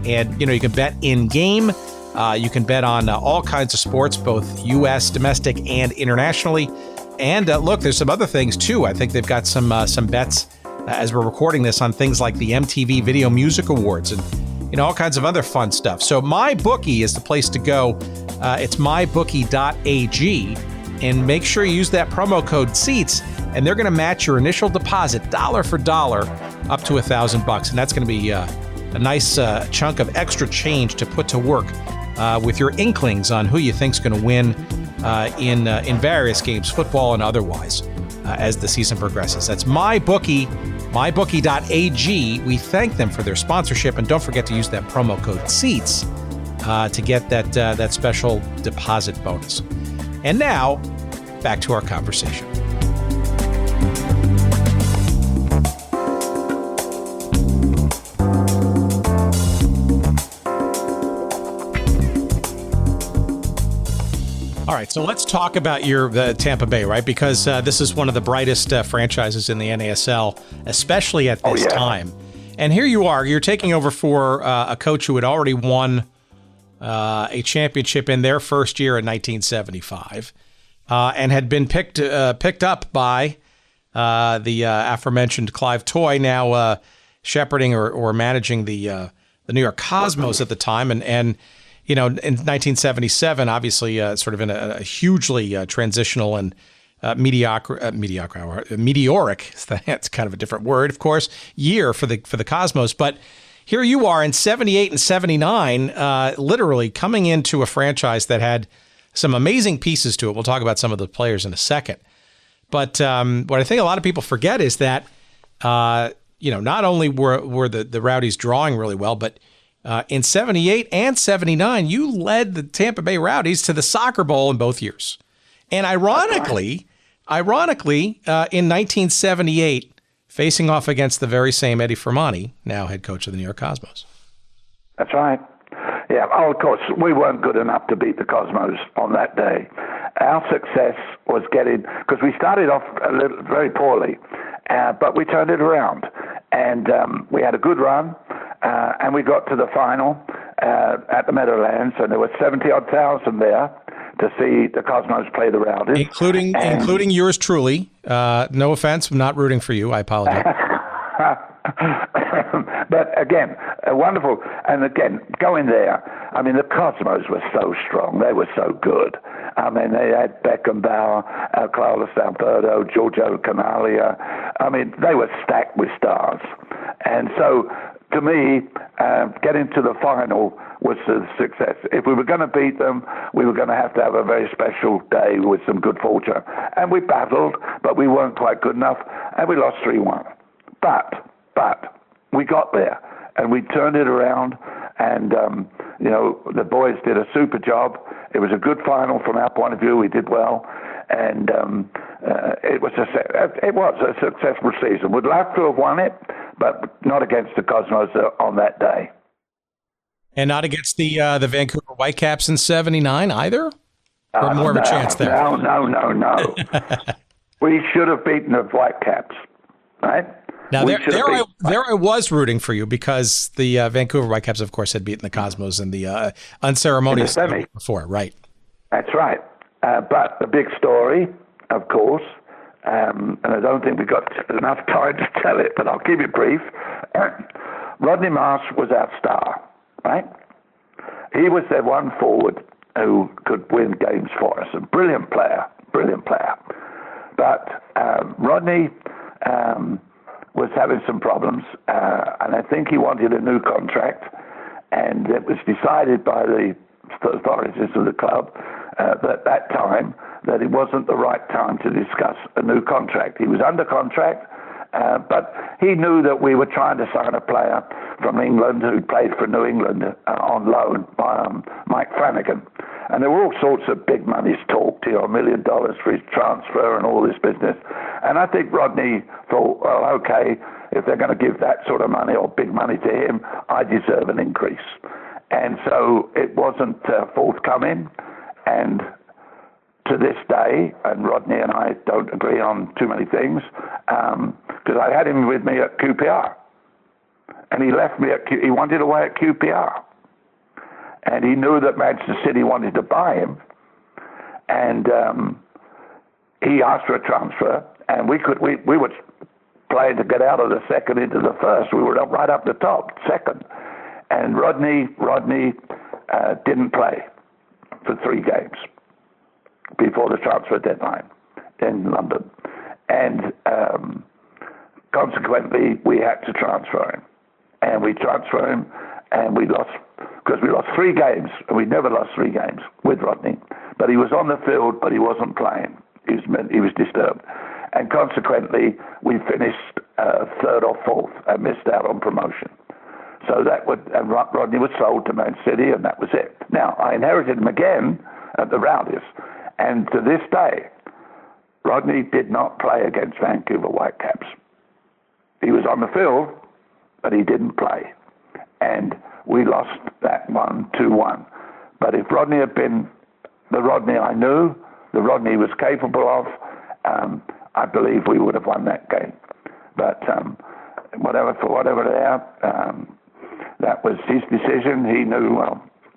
And, you can bet in-game. You can bet on all kinds of sports, both U.S., domestic, and internationally. And look, there's some other things, too. I think they've got some bets as we're recording this on things like the MTV Video Music Awards and all kinds of other fun stuff. So MyBookie is the place to go. It's mybookie.ag. And make sure you use that promo code SEATS, and they're going to match your initial deposit dollar for dollar up to $1,000. And that's going to be a nice chunk of extra change to put to work with your inklings on who you think's going to win in various games, football and otherwise, as the season progresses. That's MyBookie, mybookie.ag. We thank them for their sponsorship, and don't forget to use that promo code SEATS to get that special deposit bonus. And now, back to our conversation. All right, so let's talk about the Tampa Bay, right? Because this is one of the brightest franchises in the NASL, especially at this time. And here you are, you're taking over for a coach who had already won a championship in their first year in 1975, and had been picked up by the aforementioned Clive Toye, now shepherding or managing the New York Cosmos at the time, and in 1977, obviously sort of in a hugely transitional and meteoric, that's kind of a different word, of course, year for the Cosmos. But here you are in 78 and 79, literally coming into a franchise that had some amazing pieces to it. We'll talk about some of the players in a second. But what I think a lot of people forget is that, not only were the Rowdies drawing really well, but in 78 and 79, you led the Tampa Bay Rowdies to the Soccer Bowl in both years. And ironically, in 1978, facing off against the very same Eddie Firmani, now head coach of the New York Cosmos. That's right. Yeah, of course, we weren't good enough to beat the Cosmos on that day. Our success was because we started off very poorly, but we turned it around. And we had a good run, and we got to the final at the Meadowlands, and there were 70-odd thousand there to see the Cosmos play the Rowdies. Including yours truly. No offense, I'm not rooting for you. I apologize. But again, wonderful. And again, going there, I mean, the Cosmos were so strong. They were so good. I mean, they had Beckenbauer, Carlos Alberto, Giorgio Canalia. I mean, they were stacked with stars. And so, to me, getting to the final was a success. If we were going to beat them, we were going to have a very special day with some good fortune. And we battled, but we weren't quite good enough, and we lost 3-1. But we got there, and we turned it around, and the boys did a super job. It was a good final from our point of view. We did well, and it was a successful season. We'd love to have won it, but not against the Cosmos on that day. And not against the Vancouver Whitecaps in 79 either? Or more of a chance there? No. We should have beaten the Whitecaps, right? Now, there I was rooting for you because the Vancouver Whitecaps, of course, had beaten the Cosmos in the unceremonious semi before, right? That's right. But the big story, of course, and I don't think we got enough time to tell it, but I'll keep it brief. Rodney Marsh was our star, right? He was their one forward who could win games for us. A brilliant player. But Rodney was having some problems, and I think he wanted a new contract, and it was decided by the authorities of the club at that time that it wasn't the right time to discuss a new contract. He was under contract, but he knew that we were trying to sign a player from England who played for New England on loan by Mike Flanagan. And there were all sorts of big monies talked, $1 million for his transfer and all this business. And I think Rodney thought, well, okay, if they're going to give that sort of money or big money to him, I deserve an increase. And so it wasn't forthcoming. And to this day, and Rodney and I don't agree on too many things, because I had him with me at QPR. And he left me he wanted away at QPR. And he knew that Manchester City wanted to buy him. And he asked for a transfer, and we were playing to get out of the second into the first. We were right up the top, second. And Rodney didn't play for 3 games before the transfer deadline in London. And consequently, we had to transfer him. And we transferred him, and we lost, because we lost 3 games, and we never lost 3 games with Rodney. But he was on the field, but he wasn't playing. He was disturbed. And consequently, we finished 3rd or 4th and missed out on promotion. So and Rodney was sold to Man City, and that was it. Now, I inherited him again at the Rowdies, and to this day, Rodney did not play against Vancouver Whitecaps. He was on the field, but he didn't play. And we lost that one 2-1. But if Rodney had been the Rodney I knew, the Rodney he was capable of, I believe we would have won that game. But for whatever they are, that was his decision. He knew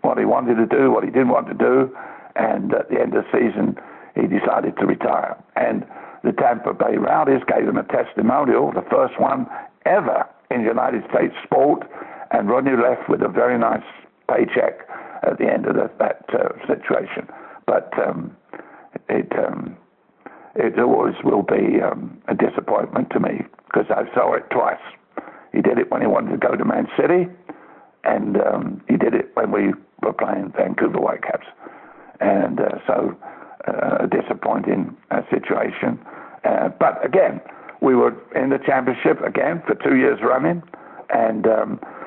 what he wanted to do, what he didn't want to do, and at the end of the season, he decided to retire. And the Tampa Bay Rowdies gave him a testimonial, the first one ever in United States sport, and Rodney left with a very nice paycheck at the end of that situation. But it always will be a disappointment to me, because I saw it twice. He did it when he wanted to go to Man City, and he did it when we were playing Vancouver Whitecaps. And so a disappointing situation. But again, we were in the championship again for 2 years running, and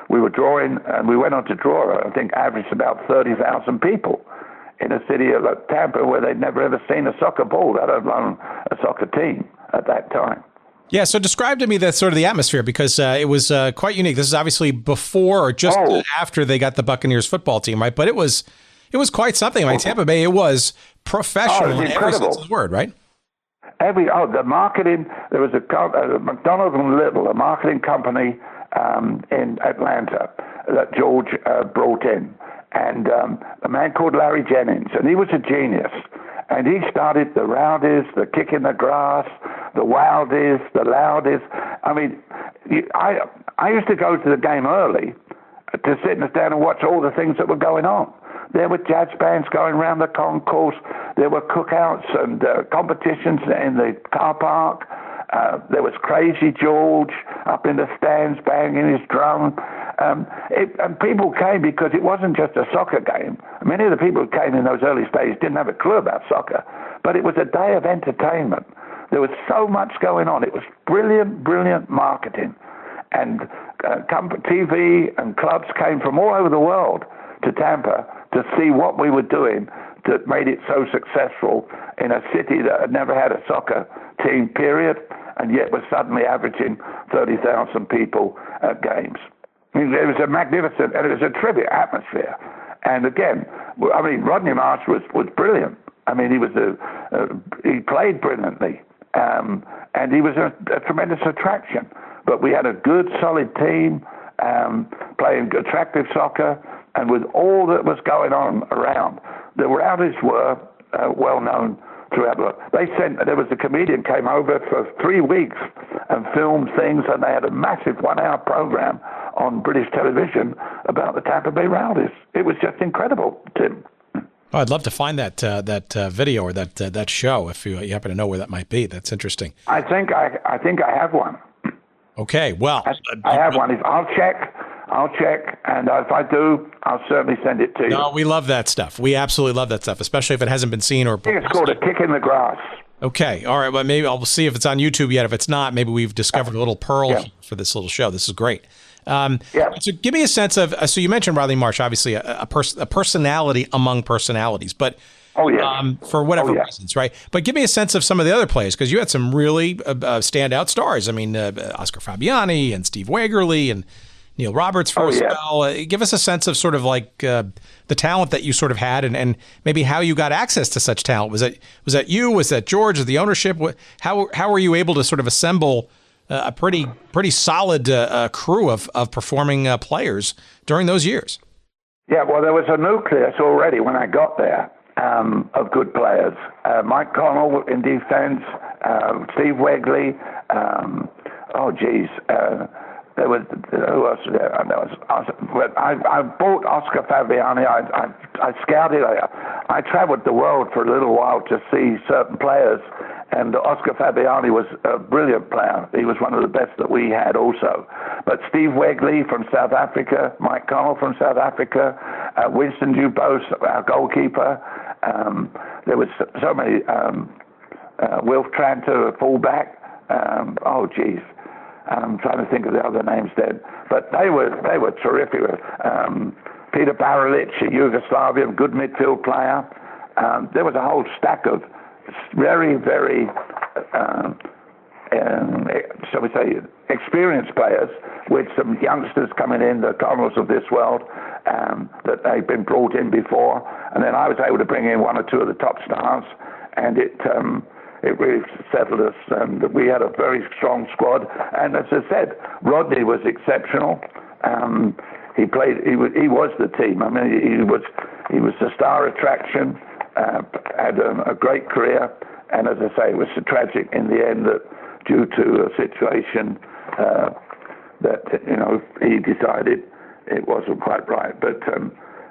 we were drawing, and we went on to draw, I think, averaged about 30,000 people in a city like Tampa where they'd never ever seen a soccer ball, let alone a soccer team at that time. Yeah, so describe to me the sort of the atmosphere, because it was quite unique. This is obviously before or just after they got the Buccaneers football team, right? But it was quite something. I mean, Tampa Bay, it was professional in every sense of the word, right? The marketing, there was a McDonald and Little, a marketing company in Atlanta that George brought in, and a man called Larry Jennings, and he was a genius. And he started the Rowdies, the Kick in the Grass, the Wildies, the Loudies. I mean, I used to go to the game early to sit in the stand and watch all the things that were going on. There were jazz bands going around the concourse. There were cookouts and competitions in the car park. There was Crazy George up in the stands banging his drum. And people came because it wasn't just a soccer game. Many of the people who came in those early days didn't have a clue about soccer, but it was a day of entertainment. There was so much going on. It was brilliant, brilliant marketing. And TV and clubs came from all over the world to Tampa to see what we were doing that made it so successful in a city that had never had a soccer team, period, and yet was suddenly averaging 30,000 people at games. I mean, it was a magnificent, and it was a terrific atmosphere. And again, I mean, Rodney Marsh was brilliant. I mean, he played brilliantly, and he was a tremendous attraction. But we had a good, solid team, playing attractive soccer, and with all that was going on around, the Rowdies were well known throughout the world. There was a comedian came over for 3 weeks and filmed things, and they had a massive 1-hour program on British television about the Tampa Bay Rowdies. It was just incredible, Tim. Oh, I'd love to find that video or that show if you happen to know where that might be. That's interesting. I think I have one. Okay, well, I have one. I'll check, and if I do, I'll certainly send it to you. No, we love that stuff. We absolutely love that stuff, especially if it hasn't been seen or. I think it's called A Kick in the Grass. Okay, all right. Well, maybe I'll see if it's on YouTube yet. If it's not, maybe we've discovered a little pearl here for this little show. This is great. So give me a sense of. So you mentioned Rodney Marsh, obviously a personality among personalities, but. For whatever reasons, right? But give me a sense of some of the other players, because you had some really standout stars. I mean, Oscar Fabiani and Steve Wagerly and Neil Roberts for a spell. Give us a sense of sort of like the talent that you sort of had, and maybe how you got access to such talent. Was that you? Was that George? Was the ownership? How were you able to sort of assemble a pretty solid crew of performing players during those years? Yeah, well, there was a nucleus already when I got there of good players. Mike Connell in defense, Steve Wegley. There was, who else was there? I bought Oscar Fabiani. I scouted. I traveled the world for a little while to see certain players, and Oscar Fabiani was a brilliant player. He was one of the best that we had also. But Steve Wegley from South Africa, Mike Connell from South Africa, Winston Dubose, our goalkeeper. There was so many. Wilf Tranter, a fullback. I'm trying to think of the other names then, but they were terrific. Peter Baralic, a Yugoslavian, good midfield player. There was a whole stack of very, very, shall we say, experienced players with some youngsters coming in, the Connells of this world, that they'd been brought in before, and then I was able to bring in one or two of the top stars, and it really settled us, and we had a very strong squad. And as I said, Rodney was exceptional. He was the team. I mean, he was the star attraction. Had a great career, and as I say, it was so tragic in the end that due to a situation that he decided it wasn't quite right. But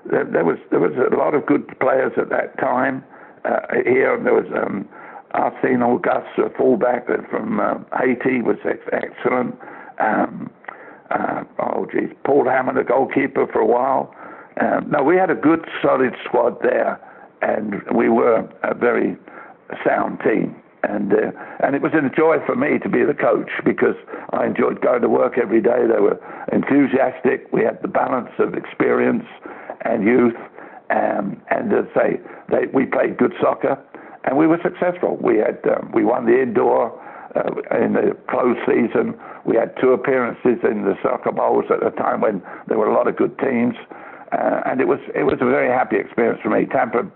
there was a lot of good players at that time here. There was Arsene Auguste, a fullback from Haiti, was excellent. Paul Hammond, a goalkeeper for a while. No, we had a good, solid squad there, and we were a very sound team. And it was a joy for me to be the coach because I enjoyed going to work every day. They were enthusiastic. We had the balance of experience and youth, and as I say, we played good soccer. And we were successful. We won the indoor in the closed season. We had 2 appearances in the soccer bowls at a time when there were a lot of good teams, and it was a very happy experience for me. Tampa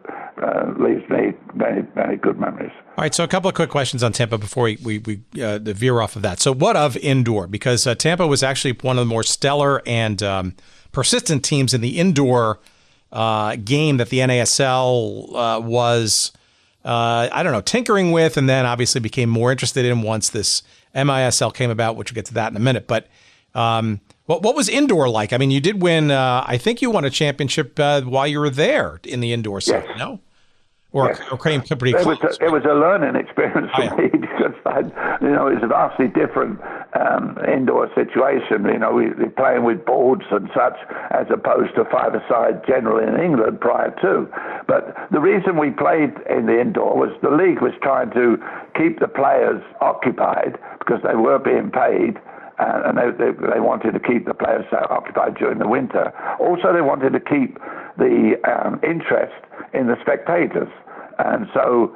leaves me very, very good memories. All right, so a couple of quick questions on Tampa before we veer off of that. So what of indoor? Because Tampa was actually one of the more stellar and persistent teams in the indoor game that the NASL was tinkering with, and then obviously became more interested in once this MISL came about, which we'll get to that in a minute. But what was indoor like? I mean, you did win, I think you won a championship while you were there in the indoor side, no? Or came pretty close. It was a learning experience for me because it's a vastly different indoor situation. We're playing with boards and such as opposed to five-a-side generally in England prior to. But the reason we played in the indoor was the league was trying to keep the players occupied because they were being paid. And they wanted to keep the players occupied during the winter. Also, they wanted to keep the interest in the spectators. And so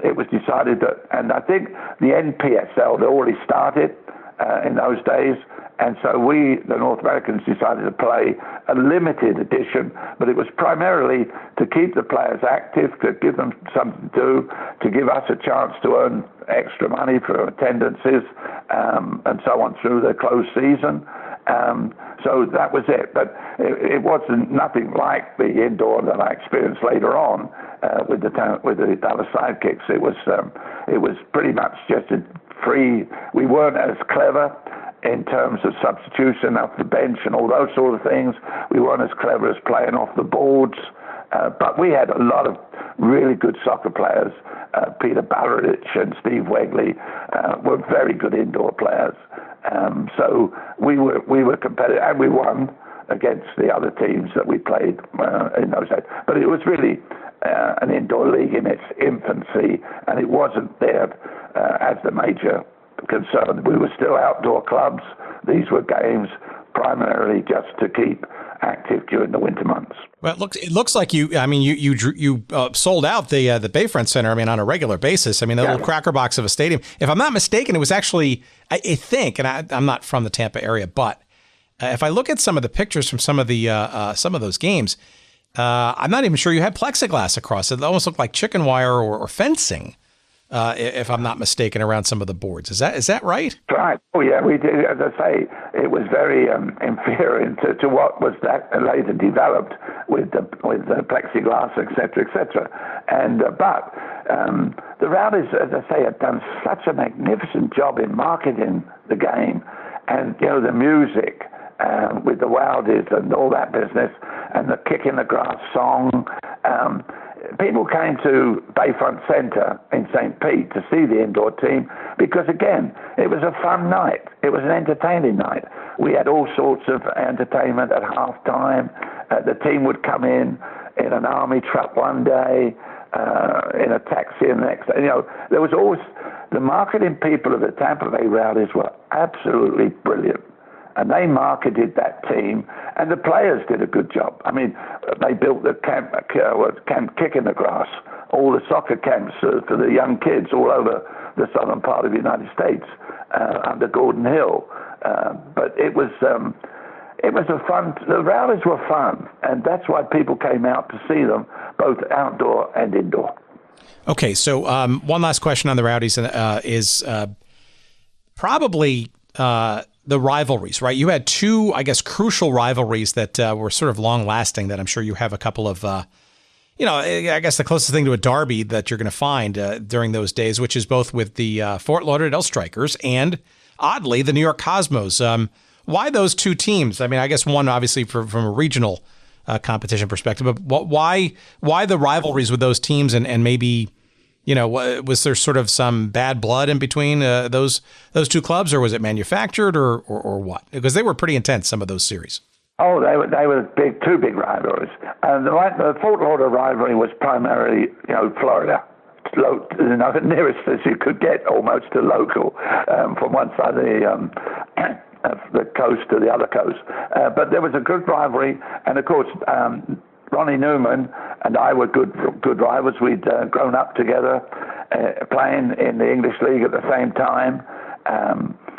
it was decided that, and I think the NPSL, they already started in those days. And so we, the North Americans, decided to play a limited edition, but it was primarily to keep the players active, to give them something to do, to give us a chance to earn extra money for attendances, and so on through the closed season. So that was it. But it wasn't nothing like the indoor that I experienced later on with the Dallas Sidekicks. It was pretty much just a free. We weren't as clever in terms of substitution off the bench and all those sort of things. We weren't as clever as playing off the boards, but we had a lot of really good soccer players. Peter Baralic and Steve Wegley were very good indoor players. So we were competitive, and we won against the other teams that we played in those days. But it was really an indoor league in its infancy, and it wasn't there as the major concern. We were still outdoor clubs. These were games primarily just to keep active during the winter months. Well, it looks like you sold out the Bayfront Center. I mean, on a regular basis. I mean, a little cracker box of a stadium. If I'm not mistaken, it was actually, I think, and I'm not from the Tampa area, but if I look at some of the pictures from some of those games, I'm not even sure you had plexiglass across it. It almost looked like chicken wire or fencing, if I'm not mistaken, around some of the boards. Is that right? Right. Oh, yeah, we did. As I say, it was very inferior to what was that later developed with the plexiglass, et cetera, and but the Rowdies, as I say, had done such a magnificent job in marketing the game, and the music with the Rowdies and all that business, and the Kick in the Grass song. People came to Bayfront Centre in St. Pete to see the indoor team because, again, it was a fun night. It was an entertaining night. We had all sorts of entertainment at half-time. The team would come in an army truck one day, in a taxi the next day. There was always... The marketing people of the Tampa Bay Rowdies were absolutely brilliant. And they marketed that team, and the players did a good job. I mean, they built the camp Kick in the Grass, all the soccer camps for the young kids all over the southern part of the United States under Gordon Hill. But it was a fun. The Rowdies were fun, and that's why people came out to see them, both outdoor and indoor. Okay, so one last question on the Rowdies is probably. The rivalries, right? You had two, I guess, crucial rivalries that were sort of long-lasting that I'm sure you have a couple of, I guess the closest thing to a derby that you're going to find during those days, which is both with the Fort Lauderdale Strikers and, oddly, the New York Cosmos. Why those two teams? I mean, I guess one, obviously, from a regional competition perspective, but why the rivalries with those teams and maybe... was there sort of some bad blood in between those two clubs, or was it manufactured, or what? Because they were pretty intense, some of those series. Oh, they were two big rivalries. And the Fort Lauderdale rivalry was primarily, Florida, the nearest as you could get almost to local from one side of the coast to the other coast. But there was a good rivalry, and of course. Ronnie Newman and I were good rivals. We'd grown up together, playing in the English League at the same time.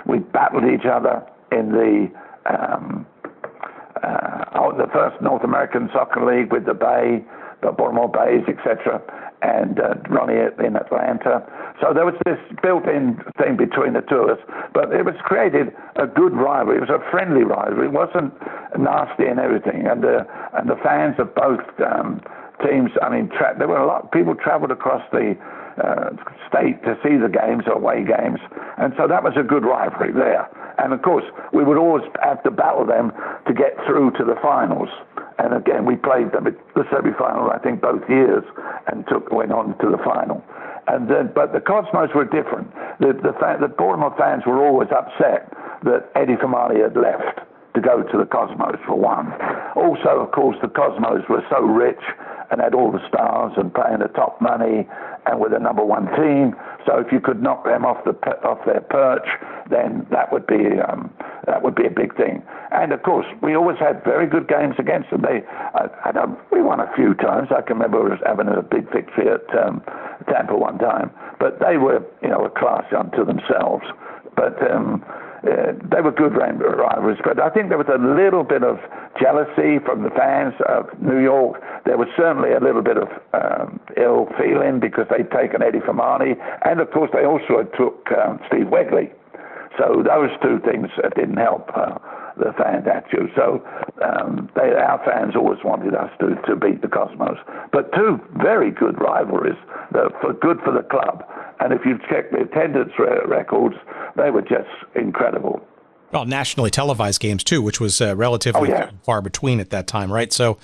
We battled each other in the first North American Soccer League with the Baltimore Bays, etc., and Ronnie in Atlanta. So there was this built-in thing between the two of us, but it was created a good rivalry. It was a friendly rivalry. It wasn't nasty and everything. And the fans of both teams, I mean, there were a lot of people traveled across the state to see the games, away games, and so that was a good rivalry there. And of course, we would always have to battle them to get through to the finals. And again, we played them at the semi-final, I think, both years, and went on to the final. And then, but the Cosmos were different. The Baltimore fans were always upset that Eddie Famali had left to go to the Cosmos, for one. Also, of course, the Cosmos were so rich and had all the stars and paying the top money and were the number one team. So if you could knock them off their perch, then that would be a big thing. And of course, we always had very good games against them. We won a few times. I can remember having a big victory at Tampa one time. But they were, a class unto themselves. But they were good rivalries. But I think there was a little bit of jealousy from the fans of New York. There was certainly a little bit of ill feeling because they'd taken Eddie Famani, and of course they also took Steve Wegley. So those two things didn't help the fans at you. So our fans always wanted us to beat the Cosmos. But two very good rivalries, good for the club. And if you check the attendance records, they were just incredible. Well, nationally televised games too, which was relatively far between at that time, right? So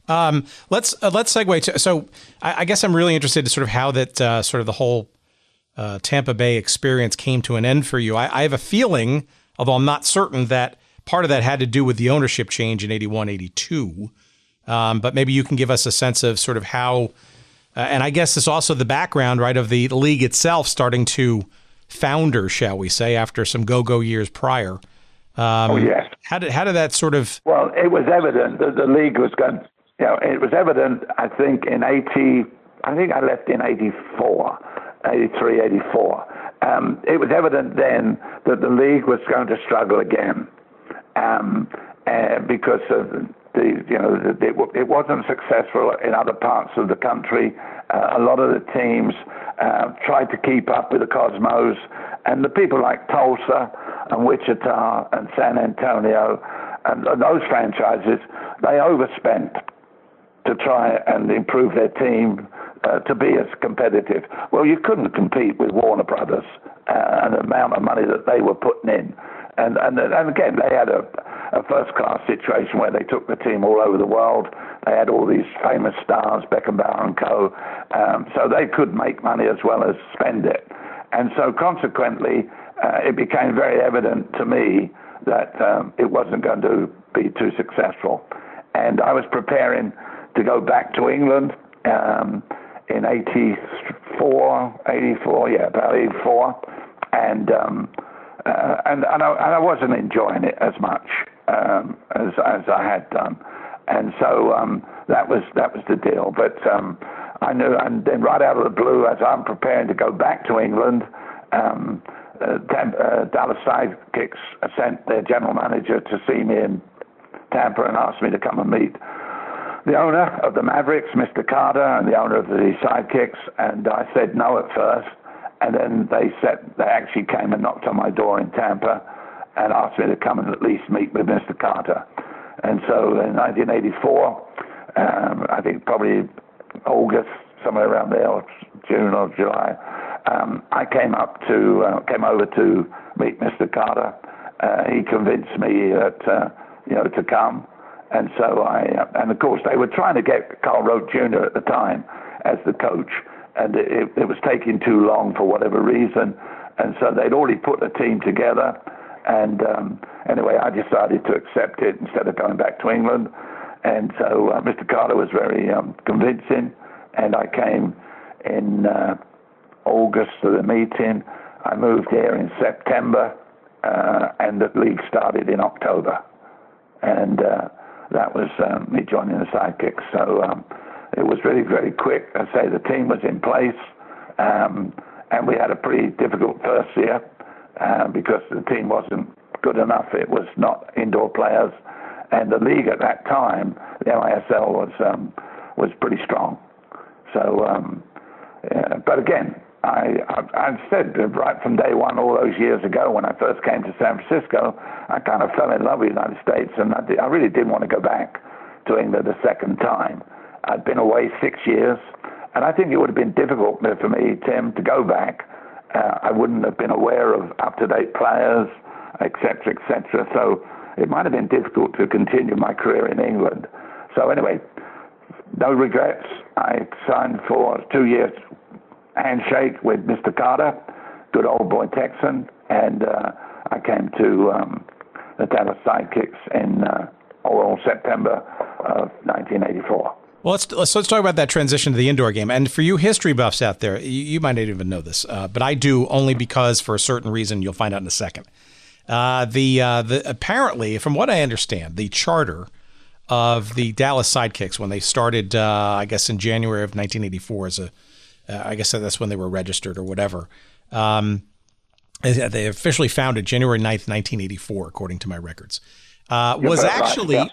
let's segue to. So I guess I'm really interested in sort of how that sort of the whole Tampa Bay experience came to an end for you. I have a feeling, although I'm not certain, that part of that had to do with the ownership change in 81, 82. But maybe you can give us a sense of sort of how. And I guess it's also the background, right, of the league itself starting to founder, shall we say, after some go-go years prior. Yes. How did that sort of... Well, it was evident that the league was going... it was evident, I think, in 80... I think I left in 84, 83, 84. It was evident then that the league was going to struggle again. because of it wasn't successful in other parts of the country. A lot of the teams tried to keep up with the Cosmos, and the people like Tulsa and Wichita and San Antonio and those franchises, they overspent to try and improve their team to be as competitive. Well, you couldn't compete with Warner Brothers and the amount of money that they were putting in. And again, they had a first-class situation where they took the team all over the world. They had all these famous stars, Beckenbauer and co. So they could make money as well as spend it. And so consequently, it became very evident to me that it wasn't going to be too successful. And I was preparing to go back to England in 84, about 84. And I wasn't enjoying it as much as I had done, and so that was the deal. But I knew, and then right out of the blue, as I'm preparing to go back to England, Dallas Sidekicks sent their general manager to see me in Tampa and asked me to come and meet the owner of the Mavericks, Mr. Carter, and the owner of the Sidekicks, and I said no at first. And then they actually came and knocked on my door in Tampa and asked me to come and at least meet with Mr. Carter. And so in 1984, I think probably August, somewhere around there, or June or July, I came over to meet Mr. Carter. He convinced me that to come, and so and of course they were trying to get Carl Rote Jr. at the time as the coach. And it was taking too long for whatever reason. And so they'd already put a team together. And anyway, I decided to accept it instead of going back to England. And so Mr. Carter was very convincing. And I came in August to the meeting. I moved here in September. And the league started in October. And that was me joining the Sidekicks. So it was really very quick. I say the team was in place, and we had a pretty difficult first year because the team wasn't good enough. It was not indoor players, and the league at that time, the NASL, was pretty strong. So, but again, I said right from day one, all those years ago when I first came to San Francisco, I kind of fell in love with the United States, and I really didn't want to go back to England a second time. I'd been away 6 years, and I think it would have been difficult for me, Tim, to go back. I wouldn't have been aware of up-to-date players, et cetera, so it might have been difficult to continue my career in England. So anyway, no regrets. I signed for a 2-year handshake with Mr. Carter, good old boy Texan, and I came to the Dallas Sidekicks in September of 1984. Well, let's talk about that transition to the indoor game. And for you history buffs out there, you might not even know this, but I do, only because for a certain reason you'll find out in a second. Apparently, from what I understand, the charter of the Dallas Sidekicks when they started, I guess in January of 1984, I guess that's when they were registered or whatever. They officially founded January 9th, 1984, according to my records. Was actually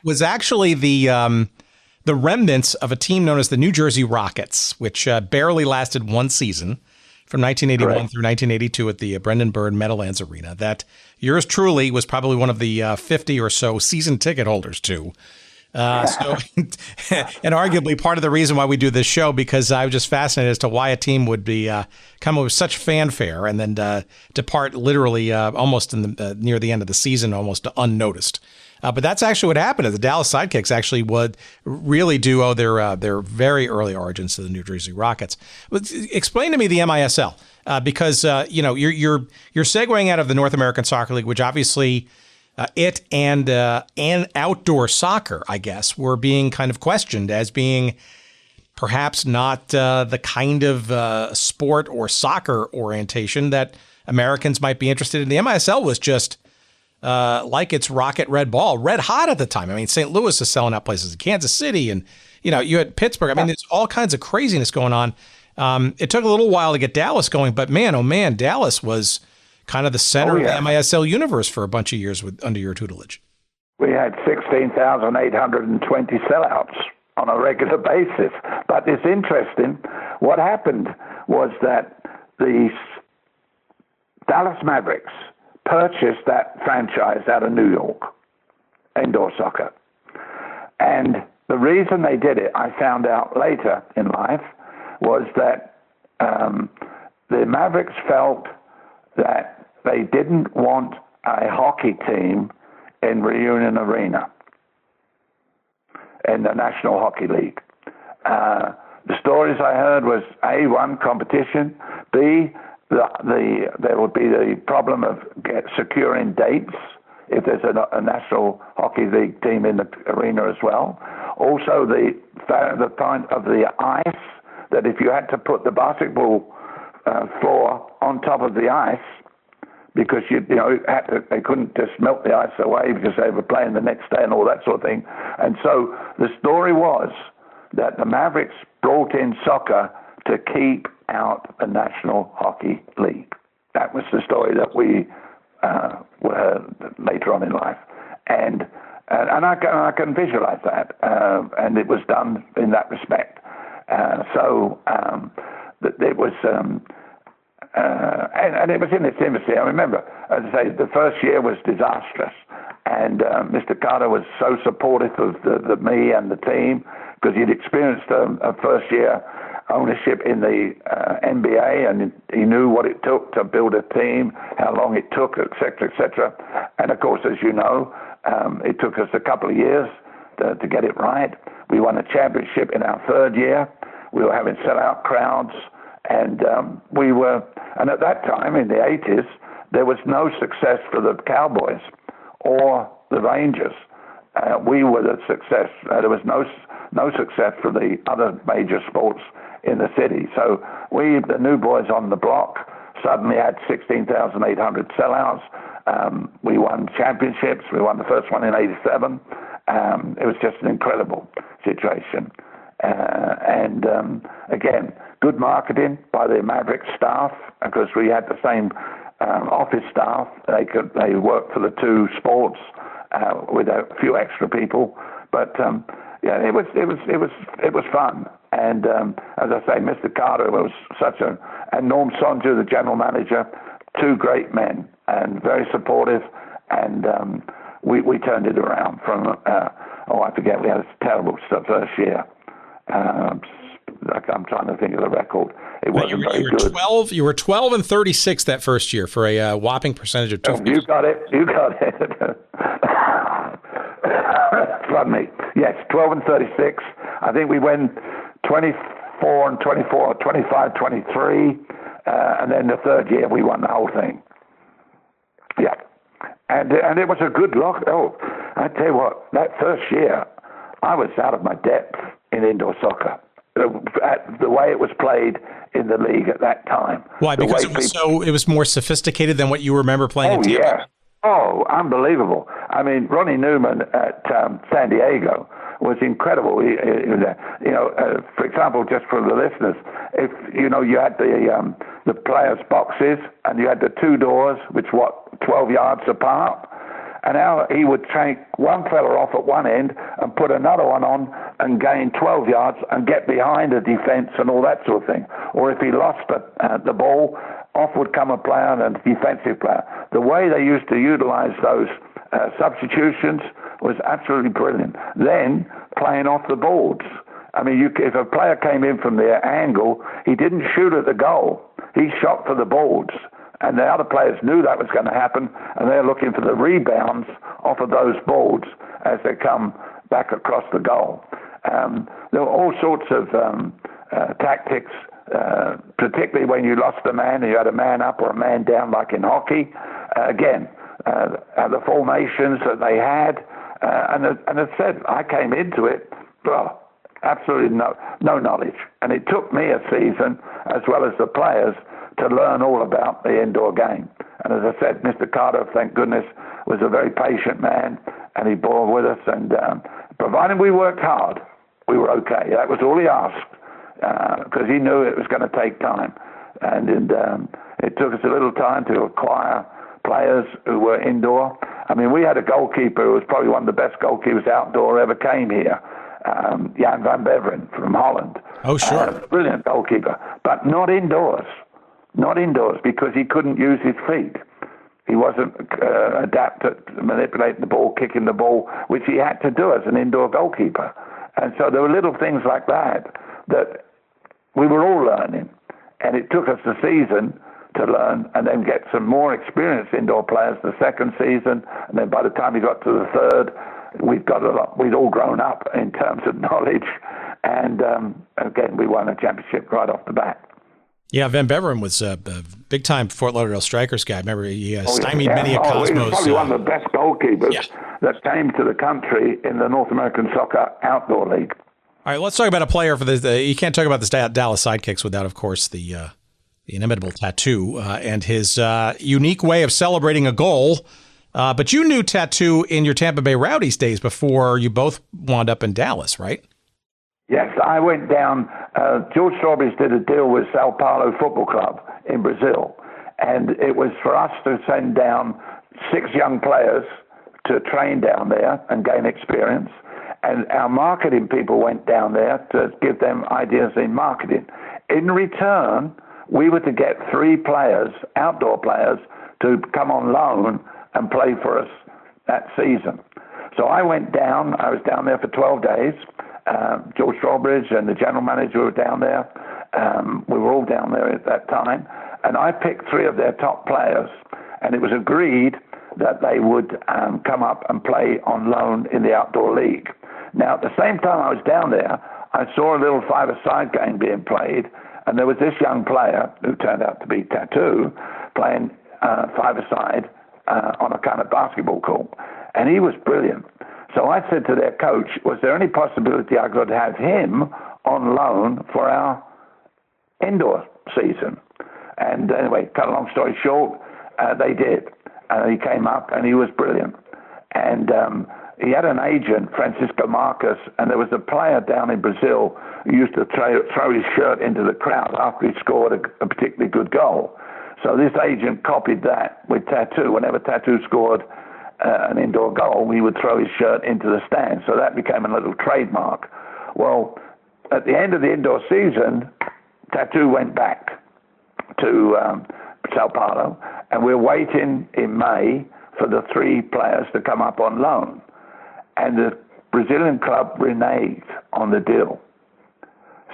the remnants of a team known as the New Jersey Rockets, which barely lasted one season from 1981 through 1982 at the Brendan Byrne Meadowlands Arena, that yours truly was probably one of the 50 or so season ticket holders to. And arguably part of the reason why we do this show, because I was just fascinated as to why a team would be come up with such fanfare and then depart literally almost in the near the end of the season, almost unnoticed. But that's actually what happened. The Dallas Sidekicks actually would really do owe their very early origins to the New Jersey Rockets. Explain to me the MISL, because you're segueing out of the North American Soccer League, which obviously it and outdoor soccer, I guess, were being kind of questioned as being perhaps not the kind of sport or soccer orientation that Americans might be interested in. The MISL was just like its rocket red ball, red hot at the time. I mean, St. Louis is selling out places in Kansas City, and you had Pittsburgh. I mean, there's all kinds of craziness going on. It took a little while to get Dallas going, but man, oh man, Dallas was kind of the center of the MISL universe for a bunch of years under your tutelage. we had 16,820 sellouts on a regular basis. But it's interesting. What happened was that the Dallas Mavericks purchased that franchise out of New York, indoor soccer. And the reason they did it, I found out later in life, was that the Mavericks felt that they didn't want a hockey team in Reunion Arena in the National Hockey League. The stories I heard was A, one, competition, B, there would be the problem of securing dates if there's a National Hockey League team in the arena as well. Also, the point of the ice, that if you had to put the basketball floor on top of the ice, because they couldn't just melt the ice away because they were playing the next day and all that sort of thing. And so the story was that the Mavericks brought in soccer to keep out the National Hockey League. That was the story that we were later on in life. And I can visualize that, and it was done in that respect. It was, and it was in its infancy. I remember, as I say, the first year was disastrous, and Mr. Carter was so supportive of me and the team, because he'd experienced a first year ownership in the NBA, and he knew what it took to build a team, how long it took, et cetera, and of course, as you know, it took us a couple of years to get it right. We won a championship in our third year. We were having sellout crowds, and and at that time in the 80s, there was no success for the Cowboys or the Rangers. We were the success. There was no success for the other major sports in the city. So we, the new boys on the block, suddenly had 16,800 sellouts. We won championships. We won the first one in '87. It was just an incredible situation. Again, good marketing by the Maverick staff, because we had the same office staff. They worked for the two sports with a few extra people. But it was fun. And as I say, Mr. Carter was and Norm Sonja, the general manager, two great men and very supportive. And we turned it around from I forget, we had a terrible first year. I'm trying to think of the record. It wasn't very good. You were 12 and 36 that first year for a whopping percentage of 2. You got it. Pardon me. Yes, 12 and 36. I think we went 24 and 24, 25, 23, and then the third year we won the whole thing. Yeah, and it was a good look. Oh, I tell you what, that first year, I was out of my depth in indoor soccer. The way it was played in the league at that time. Why? Because it was more sophisticated than what you remember playing in Tampa? Yeah. Oh, unbelievable. I mean, Ronnie Newman at San Diego was incredible. For example, just for the listeners, if you had the players' boxes and you had the two doors, which 12 yards apart, and now he would take one fella off at one end and put another one on and gain 12 yards and get behind a defense and all that sort of thing. Or if he lost the ball, off would come a player and a defensive player. The way they used to utilize those substitutions was absolutely brilliant. Then playing off the boards. I mean, if a player came in from the angle, he didn't shoot at the goal. He shot for the boards. And the other players knew that was going to happen, and they're looking for the rebounds off of those boards as they come back across the goal. There were all sorts of tactics, particularly when you lost a man and you had a man up or a man down, like in hockey. The formations that they had, and as I said, I came into it, well, absolutely no knowledge. And it took me a season, as well as the players, to learn all about the indoor game. And as I said, Mr. Carter, thank goodness, was a very patient man, and he bore with us. And providing we worked hard, we were okay. That was all he asked, because he knew it was going to take time. And it took us a little time to acquire players who were indoor. I mean, we had a goalkeeper who was probably one of the best goalkeepers outdoor ever came here, Jan van Beveren from Holland. Oh, sure. Brilliant goalkeeper, but not indoors. Not indoors because he couldn't use his feet. He wasn't adept at manipulating the ball, kicking the ball, which he had to do as an indoor goalkeeper. And so there were little things like that we were all learning. And it took us a season to learn and then get some more experienced indoor players the second season. And then by the time we got to the third, we'd all grown up in terms of knowledge. And again, we won a championship right off the bat. Yeah, Van Beveren was a big-time Fort Lauderdale Strikers guy. Remember, he stymied many a Cosmos. He was probably one of the best goalkeepers that came to the country in the North American Soccer Outdoor League. All right, let's talk about a player for you can't talk about the Dallas Sidekicks without, of course, the inimitable Tattoo and his unique way of celebrating a goal. But you knew Tattoo in your Tampa Bay Rowdies days before you both wound up in Dallas, right? Yes, I went down. George Strawberries did a deal with Sao Paulo Football Club in Brazil, and it was for us to send down 6 young players to train down there and gain experience. And our marketing people went down there to give them ideas in marketing. In return, we were to get 3 players, outdoor players, to come on loan and play for us that season. So I went down. I was down there for 12 days. George Strawbridge and the general manager were down there. We were all down there at that time. And I picked 3 of their top players. And it was agreed that they would come up and play on loan in the outdoor league. Now, at the same time I was down there, I saw a little 5-a-side game being played. And there was this young player who turned out to be Tattoo playing 5-a-side on a kind of basketball court. And he was brilliant. So I said to their coach, was there any possibility I could have him on loan for our indoor season? And anyway, cut a long story short, they did. He came up and he was brilliant. And he had an agent, Francisco Marcus, and there was a player down in Brazil who used to throw his shirt into the crowd after he scored a particularly good goal. So this agent copied that with Tattoo. Whenever Tattoo scored an indoor goal, he would throw his shirt into the stand. So that became a little trademark. Well, at the end of the indoor season, Tattoo went back to Sao Paulo, and we're waiting in May for the 3 players to come up on loan. And the Brazilian club reneged on the deal.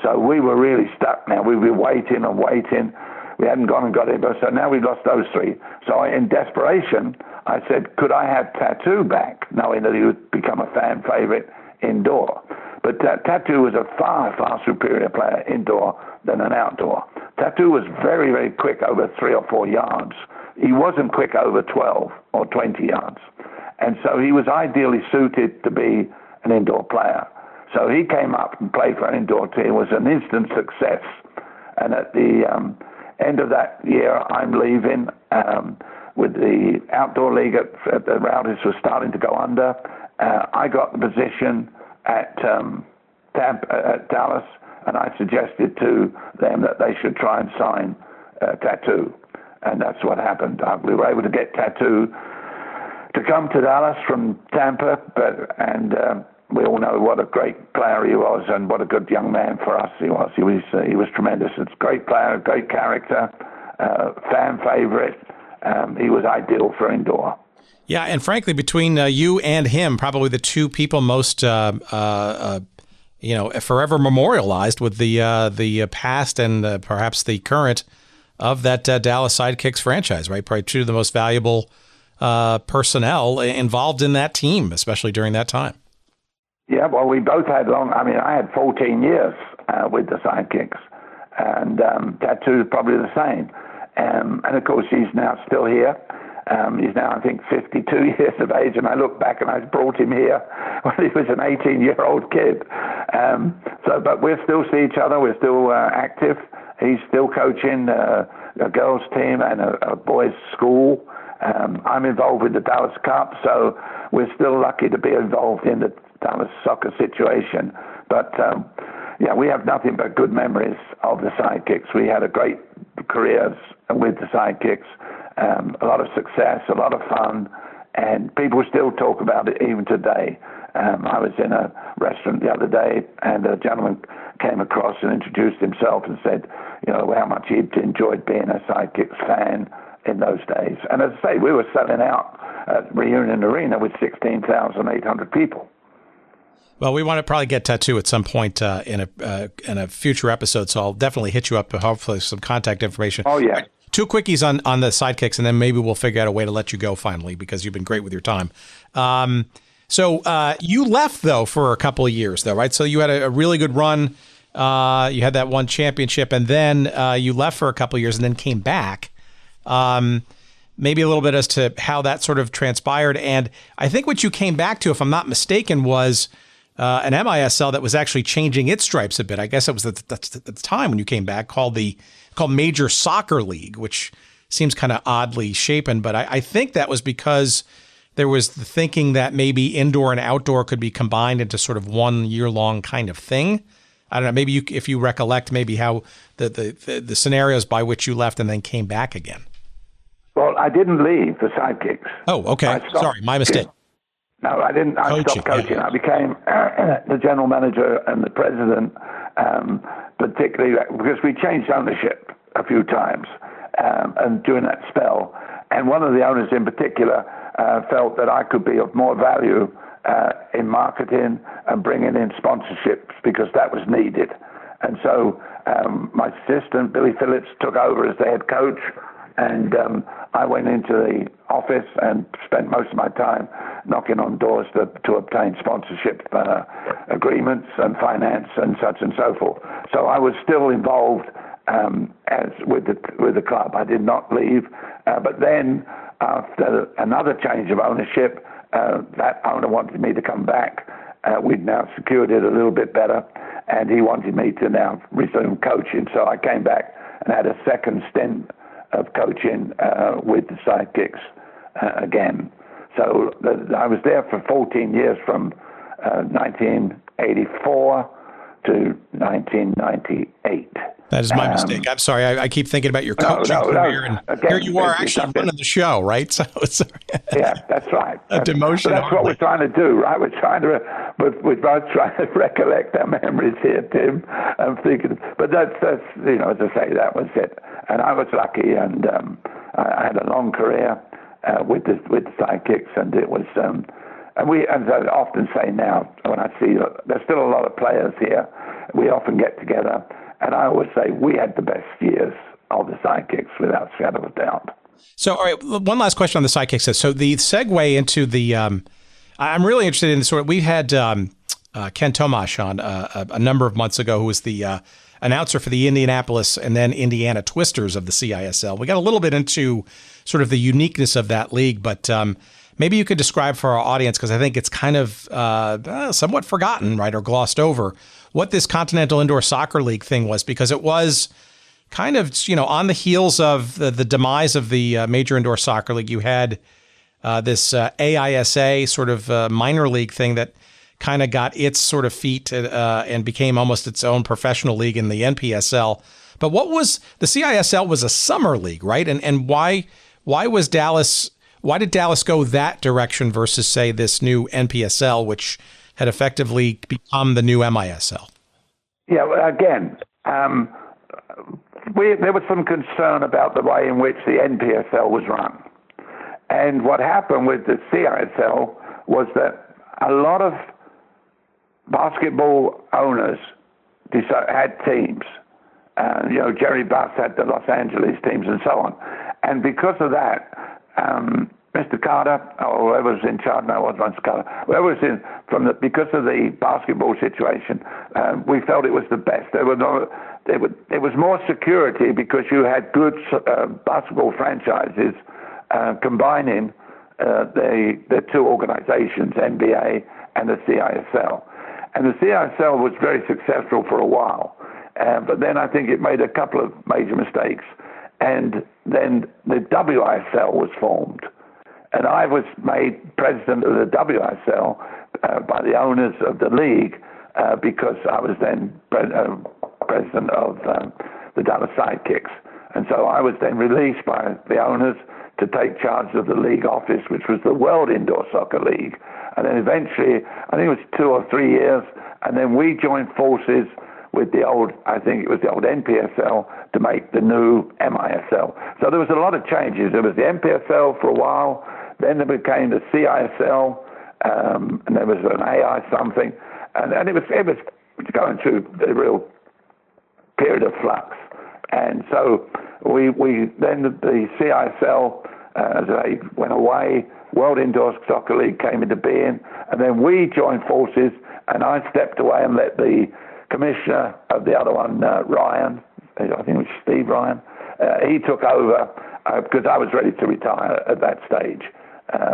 So we were really stuck now. We were waiting and waiting. We hadn't gone and got it, so now we've lost those 3. So in desperation, I said, could I have Tattoo back, knowing that he would become a fan favorite indoor? But Tattoo was a far, far superior player indoor than an outdoor. Tattoo was very, very quick over 3 or 4 yards. He wasn't quick over 12 or 20 yards. And so he was ideally suited to be an indoor player. So he came up and played for an indoor team. It was an instant success. And at the end of that year, I'm leaving with the outdoor league at the Rowdies was starting to go under. I got the position at Dallas, and I suggested to them that they should try and sign Tattoo. And that's what happened. We were able to get Tattoo to come to Dallas from Tampa, and we all know what a great player he was and what a good young man for us he was. He was tremendous. It's a great player, great character, fan favorite. He was ideal for indoor. Yeah, and frankly, between you and him, probably the 2 people most, forever memorialized with the past and perhaps the current of that Dallas Sidekicks franchise, right? Probably 2 of the most valuable personnel involved in that team, especially during that time. Yeah, well, we both had I had 14 years with the Sidekicks, and Tattoo's probably the same. And of course, he's now still here. He's now, I think, 52 years of age, and I look back and I brought him here when he was an 18-year-old kid. But we still see each other. We're still active. He's still coaching a girls' team and a boys' school. I'm involved with the Dallas Cup, so we're still lucky to be involved in the Dallas soccer situation. But, we have nothing but good memories of the Sidekicks. We had a great careers with the Sidekicks, a lot of success, a lot of fun, And people still talk about it even today. I was in a restaurant the other day, and a gentleman came across and introduced himself and said, how much he'd enjoyed being a Sidekicks fan in those days. And as I say, we were selling out at Reunion Arena with 16,800 people. Well, we want to probably get to at some point in a future episode, so I'll definitely hit you up with hopefully some contact information. Oh, yeah. Two quickies on the Sidekicks, and then maybe we'll figure out a way to let you go finally, because you've been great with your time. So you left, though, for a couple of years, though, right? So you had a really good run. You had that one championship, and then you left for a couple of years and then came back. Maybe a little bit as to how that sort of transpired. And I think what you came back to, if I'm not mistaken, was an MISL that was actually changing its stripes a bit. I guess it was at the time when you came back, called Major Soccer League, which seems kind of oddly shapen. But I think that was because there was the thinking that maybe indoor and outdoor could be combined into sort of 1 year long kind of thing. I don't know. Maybe if you recollect, maybe how the scenarios by which you left and then came back again. Well, I didn't leave the Sidekicks. Oh, okay. Sorry, my mistake. No, I didn't. I stopped coaching. Yeah. I became the general manager and the president, particularly because we changed ownership a few times, and during that spell. And one of the owners in particular felt that I could be of more value in marketing and bringing in sponsorships, because that was needed. And so my assistant, Billy Phillips, took over as the head coach, and I went into the office and spent most of my time knocking on doors to obtain sponsorship agreements and finance and such and so forth. So I was still involved with the club. I did not leave. But then after another change of ownership, that owner wanted me to come back. We'd now secured it a little bit better, and he wanted me to now resume coaching. So I came back and had a second stint of coaching with the Sidekicks again. So I was there for 14 years, from 1984 to 1998. That is my mistake. I'm sorry. I keep thinking about your coaching career, and again, here you are actually running the show, right? So yeah, that's right. A demotion. So that's what we're trying to do, right? We're both trying to recollect our memories here, Tim. I'm thinking, but that's as I say, that was it. And I was lucky, and I had a long career with the Sidekicks, and it was. And we, as I often say now, when I see there's still a lot of players here, we often get together. And I always say we had the best years of the Sidekicks, without a shadow of a doubt. So, all right, one last question on the Sidekicks. So the segue into the, I'm really interested in sort of, we had Ken Tomash on a number of months ago, who was the announcer for the Indianapolis and then Indiana Twisters of the CISL. We got a little bit into sort of the uniqueness of that league, but maybe you could describe for our audience, because I think it's kind of somewhat forgotten, right, or glossed over, what this Continental Indoor Soccer League thing was, because it was kind of, on the heels of the demise of the Major Indoor Soccer League. You had this AISA sort of minor league thing that kind of got its sort of feet and became almost its own professional league in the NPSL. But what was the CISL was a summer league, right? And why did Dallas go that direction versus, say, this new NPSL, which had effectively become the new MISL? Yeah, well, again, there was some concern about the way in which the NPSL was run. And what happened with the CISL was that a lot of basketball owners had teams. Jerry Buss had the Los Angeles teams and so on. And because of that, Mr. Carter, or whoever was in charge, no, it wasn't Mr. Carter, whoever was in, because of the basketball situation, we felt it was the best. It was more security, because you had good basketball franchises combining the two organizations, NBA and the CISL. And the CISL was very successful for a while, but then I think it made a couple of major mistakes. And then the WISL was formed. And I was made president of the WISL by the owners of the league because I was then president of the Dallas Sidekicks. And so I was then released by the owners to take charge of the league office, which was the World Indoor Soccer League. And then eventually, I think it was 2 or 3 years, and then we joined forces with the old, I think it was the old NPSL, to make the new MISL. So there was a lot of changes. There was the NPSL for a while, then there became the CISL, and there was an AI something, and it was going through a real period of flux. And so we then the CISL, as they went away, World Indoor Soccer League came into being, and then we joined forces, and I stepped away and let the commissioner of the other one, Ryan, I think it was Steve Ryan, he took over because I was ready to retire at that stage.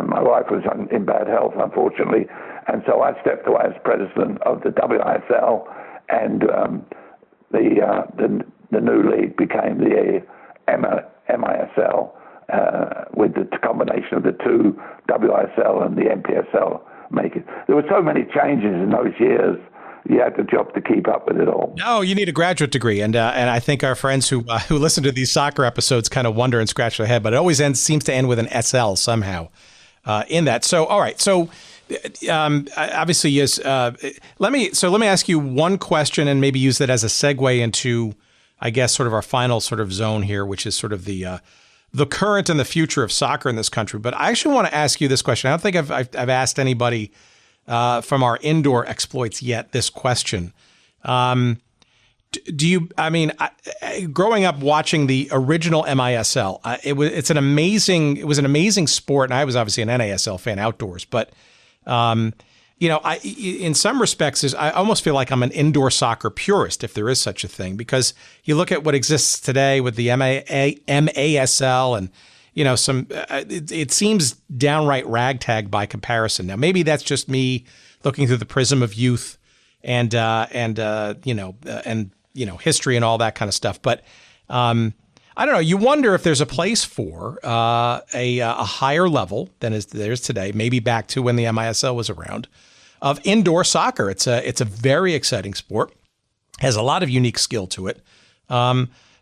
My wife was in bad health, unfortunately, and so I stepped away as president of the WISL, and the new league became the MISL, with the combination of the two, WISL and the NPSL. There were so many changes in those years. You had the job to keep up with it all. No, you need a graduate degree, and I think our friends who listen to these soccer episodes kind of wonder and scratch their head, but it always seems to end with an SL somehow in that. So, all right, so obviously, yes. Let me ask you one question, and maybe use that as a segue into, I guess, sort of our final sort of zone here, which is sort of the current and the future of soccer in this country. But I actually want to ask you this question. I don't think I've asked anybody from our indoor exploits yet this question. Do you, I mean, growing up watching the original MISL, it was an amazing sport. And I was obviously an NASL fan outdoors, but, in some respects, I almost feel like I'm an indoor soccer purist, if there is such a thing, because you look at what exists today with the MASL and, it seems downright ragtag by comparison. Now, maybe that's just me looking through the prism of youth and history and all that kind of stuff. But I don't know. You wonder if there's a place for a higher level than there is today, maybe back to when the MISL was around, of indoor soccer. It's a very exciting sport, has a lot of unique skill to it.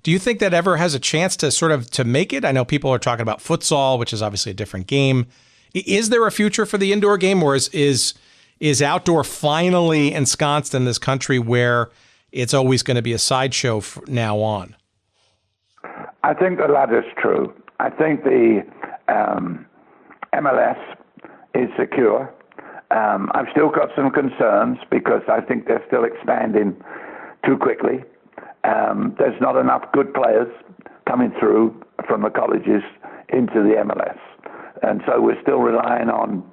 Do you think that ever has a chance to make it? I know people are talking about futsal, which is obviously a different game. Is there a future for the indoor game, or is outdoor finally ensconced in this country where it's always going to be a sideshow from now on? I think the latter is true. I think the MLS is secure. I've still got some concerns because I think they're still expanding too quickly. There's not enough good players coming through from the colleges into the MLS. And so we're still relying on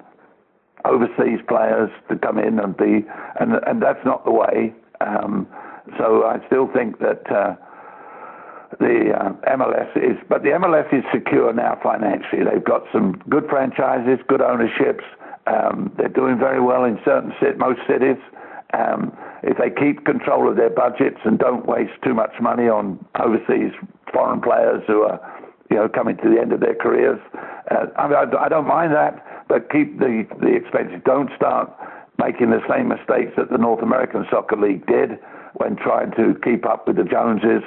overseas players to come in and that's not the way. So I still think that the MLS is secure now financially. They've got some good franchises, good ownerships. They're doing very well in most cities. If they keep control of their budgets and don't waste too much money on overseas foreign players who are, coming to the end of their careers, I don't mind that, but keep the expenses. Don't start making the same mistakes that the North American Soccer League did when trying to keep up with the Joneses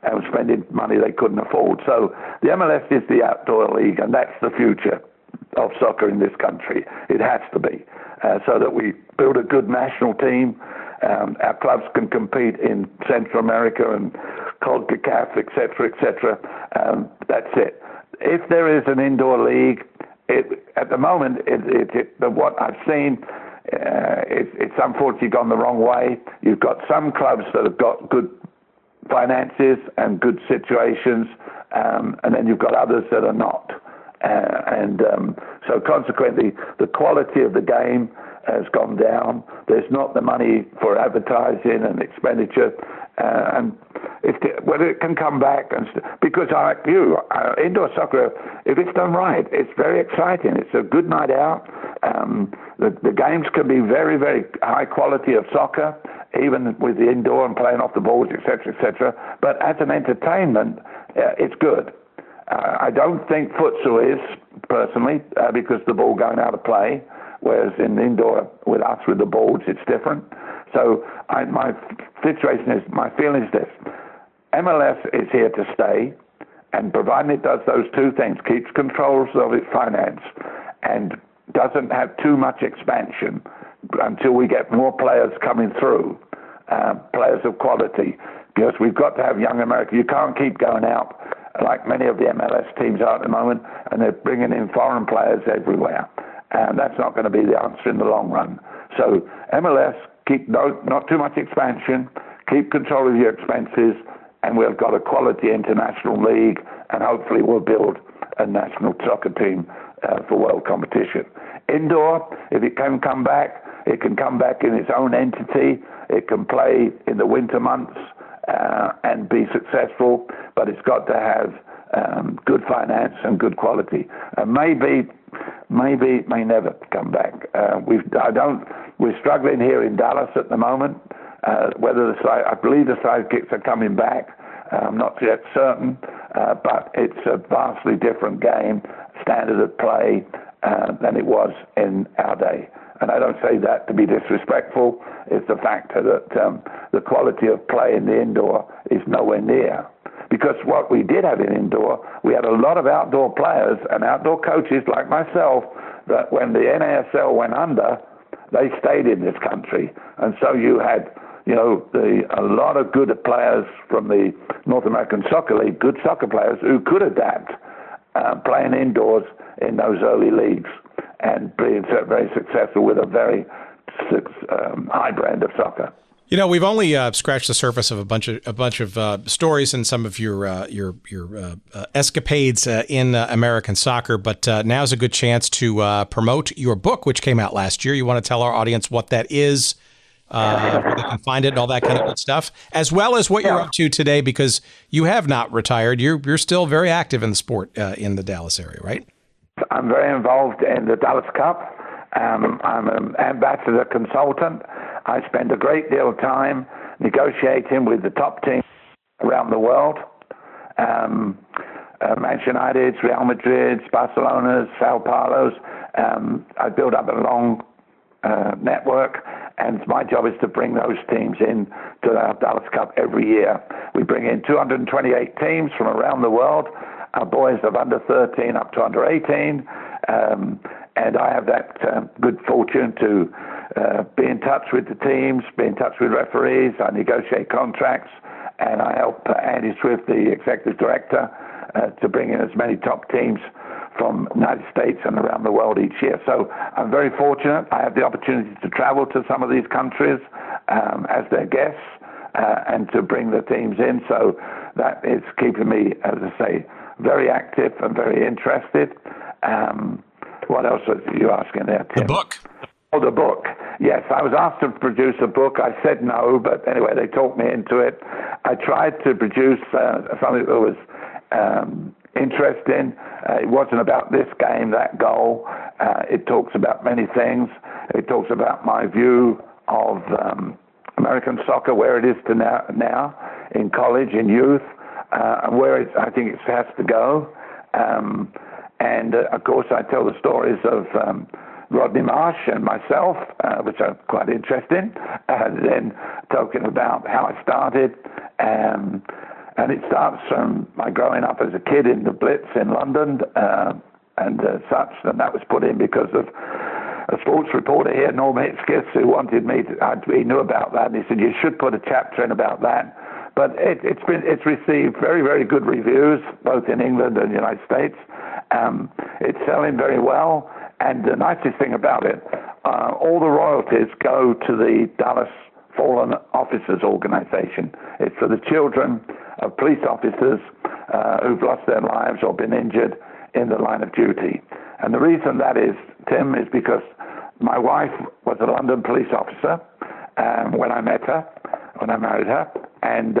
and spending money they couldn't afford. So the MLS is the outdoor league, and that's the future of soccer in this country. It has to be, so that we build a good national team. Our clubs can compete in Central America and CONCACAF, et cetera, that's it. If there is an indoor league, at the moment, what I've seen, it's unfortunately gone the wrong way. You've got some clubs that have got good finances and good situations, and then you've got others that are not. So consequently, the quality of the game has gone down. There's not the money for advertising and expenditure, and whether it can come back, because like you, indoor soccer, if it's done right, it's very exciting. It's a good night out. The games can be very, very high quality of soccer, even with the indoor and playing off the balls, et cetera, but as an entertainment, it's good. I don't think futsal is, personally, because the ball going out of play, whereas in indoor with us with the balls, it's different. So my feeling is this: MLS is here to stay. And providing it does those two things, keeps control of its finance and doesn't have too much expansion until we get more players coming through, players of quality, because we've got to have young Americans. You can't keep going out like many of the MLS teams are at the moment, and they're bringing in foreign players everywhere. And that's not going to be the answer in the long run. So MLS, keep not too much expansion, keep control of your expenses, and we've got a quality international league, and hopefully we'll build a national soccer team for world competition. Indoor, if it can come back, it can come back in its own entity. It can play in the winter months and be successful, but it's got to have good finance and good quality. Maybe it may never come back. We're struggling here in Dallas at the moment. Whether I believe the sidekicks are coming back. I'm not yet certain, but it's a vastly different game, standard of play, than it was in our day. And I don't say that to be disrespectful. It's the fact that the quality of play in the indoor is nowhere near. Because what we did have in indoor, we had a lot of outdoor players and outdoor coaches like myself that when the NASL went under, they stayed in this country. And so you had, a lot of good players from the North American Soccer League, good soccer players who could adapt playing indoors in those early leagues and being very successful with a very high brand of soccer. We've only scratched the surface of a bunch of stories and some of your escapades in American soccer, but now's a good chance to promote your book, which came out last year. You want to tell our audience what that is, where they can find it, and all that kind of good stuff, as well as what you're up to today, because you have not retired. You're still very active in the sport in the Dallas area, right? I'm very involved in the Dallas Cup. I'm an ambassador consultant. I spend a great deal of time negotiating with the top teams around the world. Manchester United, Real Madrid, Barcelona, Sao Paulo's. I build up a long network, and my job is to bring those teams in to our Dallas Cup every year. We bring in 228 teams from around the world. Our boys of under 13 up to under 18. And I have that good fortune to be in touch with the teams, be in touch with referees. I negotiate contracts, and I help Andy Swift, the executive director, to bring in as many top teams from the United States and around the world each year. So I'm very fortunate. I have the opportunity to travel to some of these countries as their guests and to bring the teams in. So that is keeping me, as I say, very active and very interested. What else are you asking there, Tim? The book. Oh, the book. Yes, I was asked to produce a book. I said no, but anyway, they talked me into it. I tried to produce something that was interesting. It wasn't about this game, that goal. It talks about many things. It talks about my view of American soccer, where it is to now in college, in youth, and where I think it has to go. And, of course, I tell the stories of Rodney Marsh and myself, which are quite interesting, then talking about how I started. And it starts from my growing up as a kid in the Blitz in London and such, and that was put in because of a sports reporter here, Norm Hitzkis, who wanted me to, he knew about that, and he said, you should put a chapter in about that. But it's received very, very good reviews, both in England and the United States. It's selling very well, and the nicest thing about it, all the royalties go to the Dallas Fallen Officers Organization. It's for the children of police officers who've lost their lives or been injured in the line of duty. And the reason that is, Tim, is because my wife was a London police officer when I met her, when I married her, and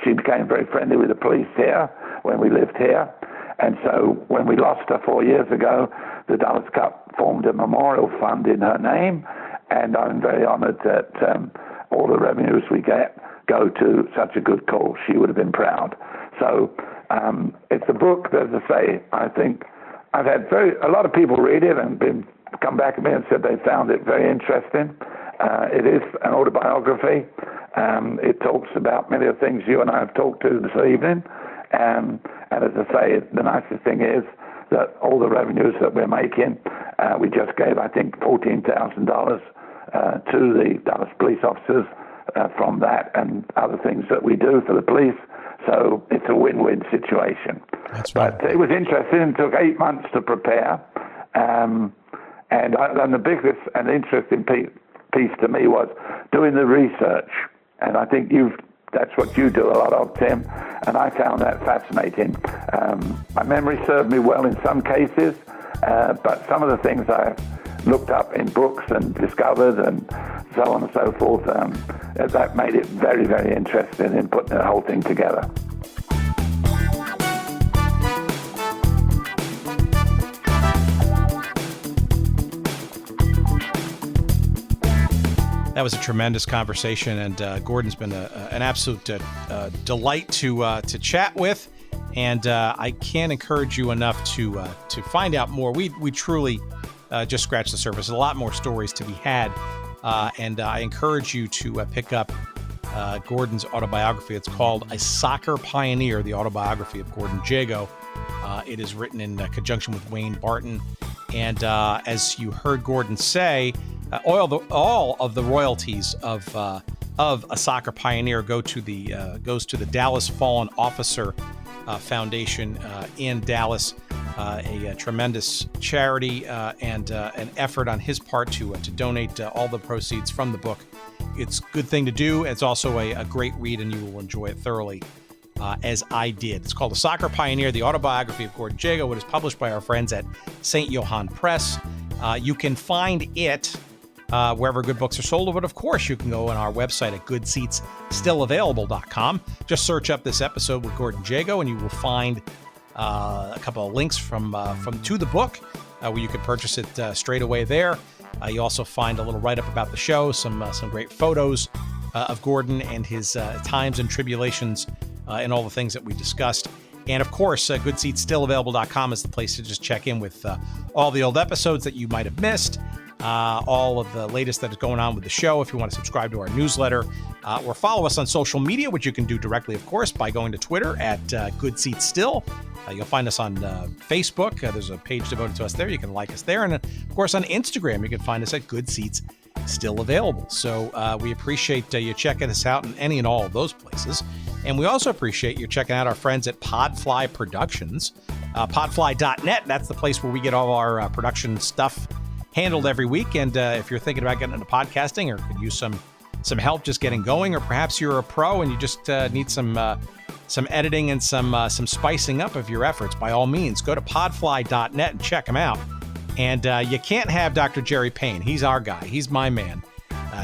she became very friendly with the police here when we lived here. And so when we lost her 4 years ago, the Dallas Cup formed a memorial fund in her name, and I'm very honored that all the revenues we get go to such a good cause. She would have been proud. So it's a book that, as I say, I think I've had a lot of people read it and come back to me and said they found it very interesting. It is an autobiography. It talks about many of the things you and I have talked to this evening, And as I say, the nicest thing is that all the revenues that we're making, we just gave, I think, $14,000 to the Dallas police officers from that and other things that we do for the police. So it's a win-win situation. That's right. But it was interesting. It took 8 months to prepare. And the biggest and interesting piece to me was doing the research. And I think that's what you do a lot of, Tim. And I found that fascinating. My memory served me well in some cases, but some of the things I looked up in books and discovered and so on and so forth, that made it very, very interesting in putting the whole thing together. That was a tremendous conversation, and Gordon's been an absolute delight to chat with. And I can't encourage you enough to find out more. We truly just scratched the surface. There's a lot more stories to be had, and I encourage you to pick up Gordon's autobiography. It's called A Soccer Pioneer: The Autobiography of Gordon Jago. It is written in conjunction with Wayne Barton, and as you heard Gordon say, all of the royalties of A Soccer Pioneer goes to the Dallas Fallen Officer Foundation in Dallas, a tremendous charity and an effort on his part to donate all the proceeds from the book. It's a good thing to do. It's also a great read, and you will enjoy it thoroughly, as I did. It's called A Soccer Pioneer: The Autobiography of Gordon Jago. It is published by our friends at St. Johann Press. You can find it wherever good books are sold, but of course you can go on our website at goodseatsstillavailable.com. Just search up this episode with Gordon Jago, and you will find a couple of links from to the book where you can purchase it straight away there. You also find a little write-up about the show, some great photos of Gordon and his times and tribulations and all the things that we discussed. And of course, goodseatsstillavailable.com is the place to just check in with all the old episodes that you might have missed. All of the latest that is going on with the show. If you want to subscribe to our newsletter or follow us on social media, which you can do directly, of course, by going to Twitter at Good Seats Still. You'll find us on Facebook. There's a page devoted to us there. You can like us there. And of course, on Instagram, you can find us at Good Seats Still Available. So we appreciate you checking us out in any and all of those places. And we also appreciate you checking out our friends at Podfly Productions. Podfly.net, that's the place where we get all our production stuff handled every week. And if you're thinking about getting into podcasting or could use some help just getting going, or perhaps you're a pro and you just need some editing and some spicing up of your efforts, by all means, go to podfly.net and check them out. And you can't have Dr. Jerry Payne. He's our guy. He's my man.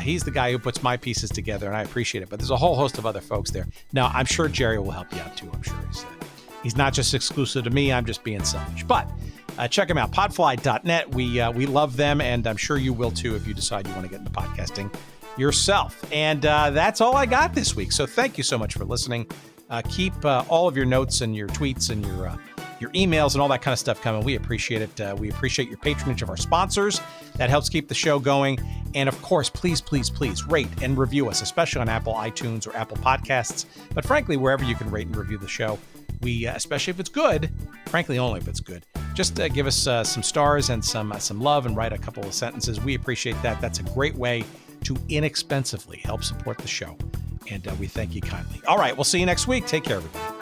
He's the guy who puts my pieces together, and I appreciate it. But there's a whole host of other folks there. Now, I'm sure Jerry will help you out too. I'm sure he's not just exclusive to me. I'm just being selfish. But check them out, podfly.net. We love them, and I'm sure you will too if you decide you want to get into podcasting yourself. And that's all I got this week. So thank you so much for listening. Keep all of your notes and your tweets and your emails and all that kind of stuff coming. We appreciate it. We appreciate your patronage of our sponsors. That helps keep the show going. And of course, please, please, please rate and review us, especially on Apple iTunes or Apple Podcasts. But frankly, wherever you can rate and review the show, we, especially if it's good, frankly, only if it's good, just give us some stars and some love and write a couple of sentences. We appreciate that. That's a great way to inexpensively help support the show. And we thank you kindly. All right, we'll see you next week. Take care, everybody.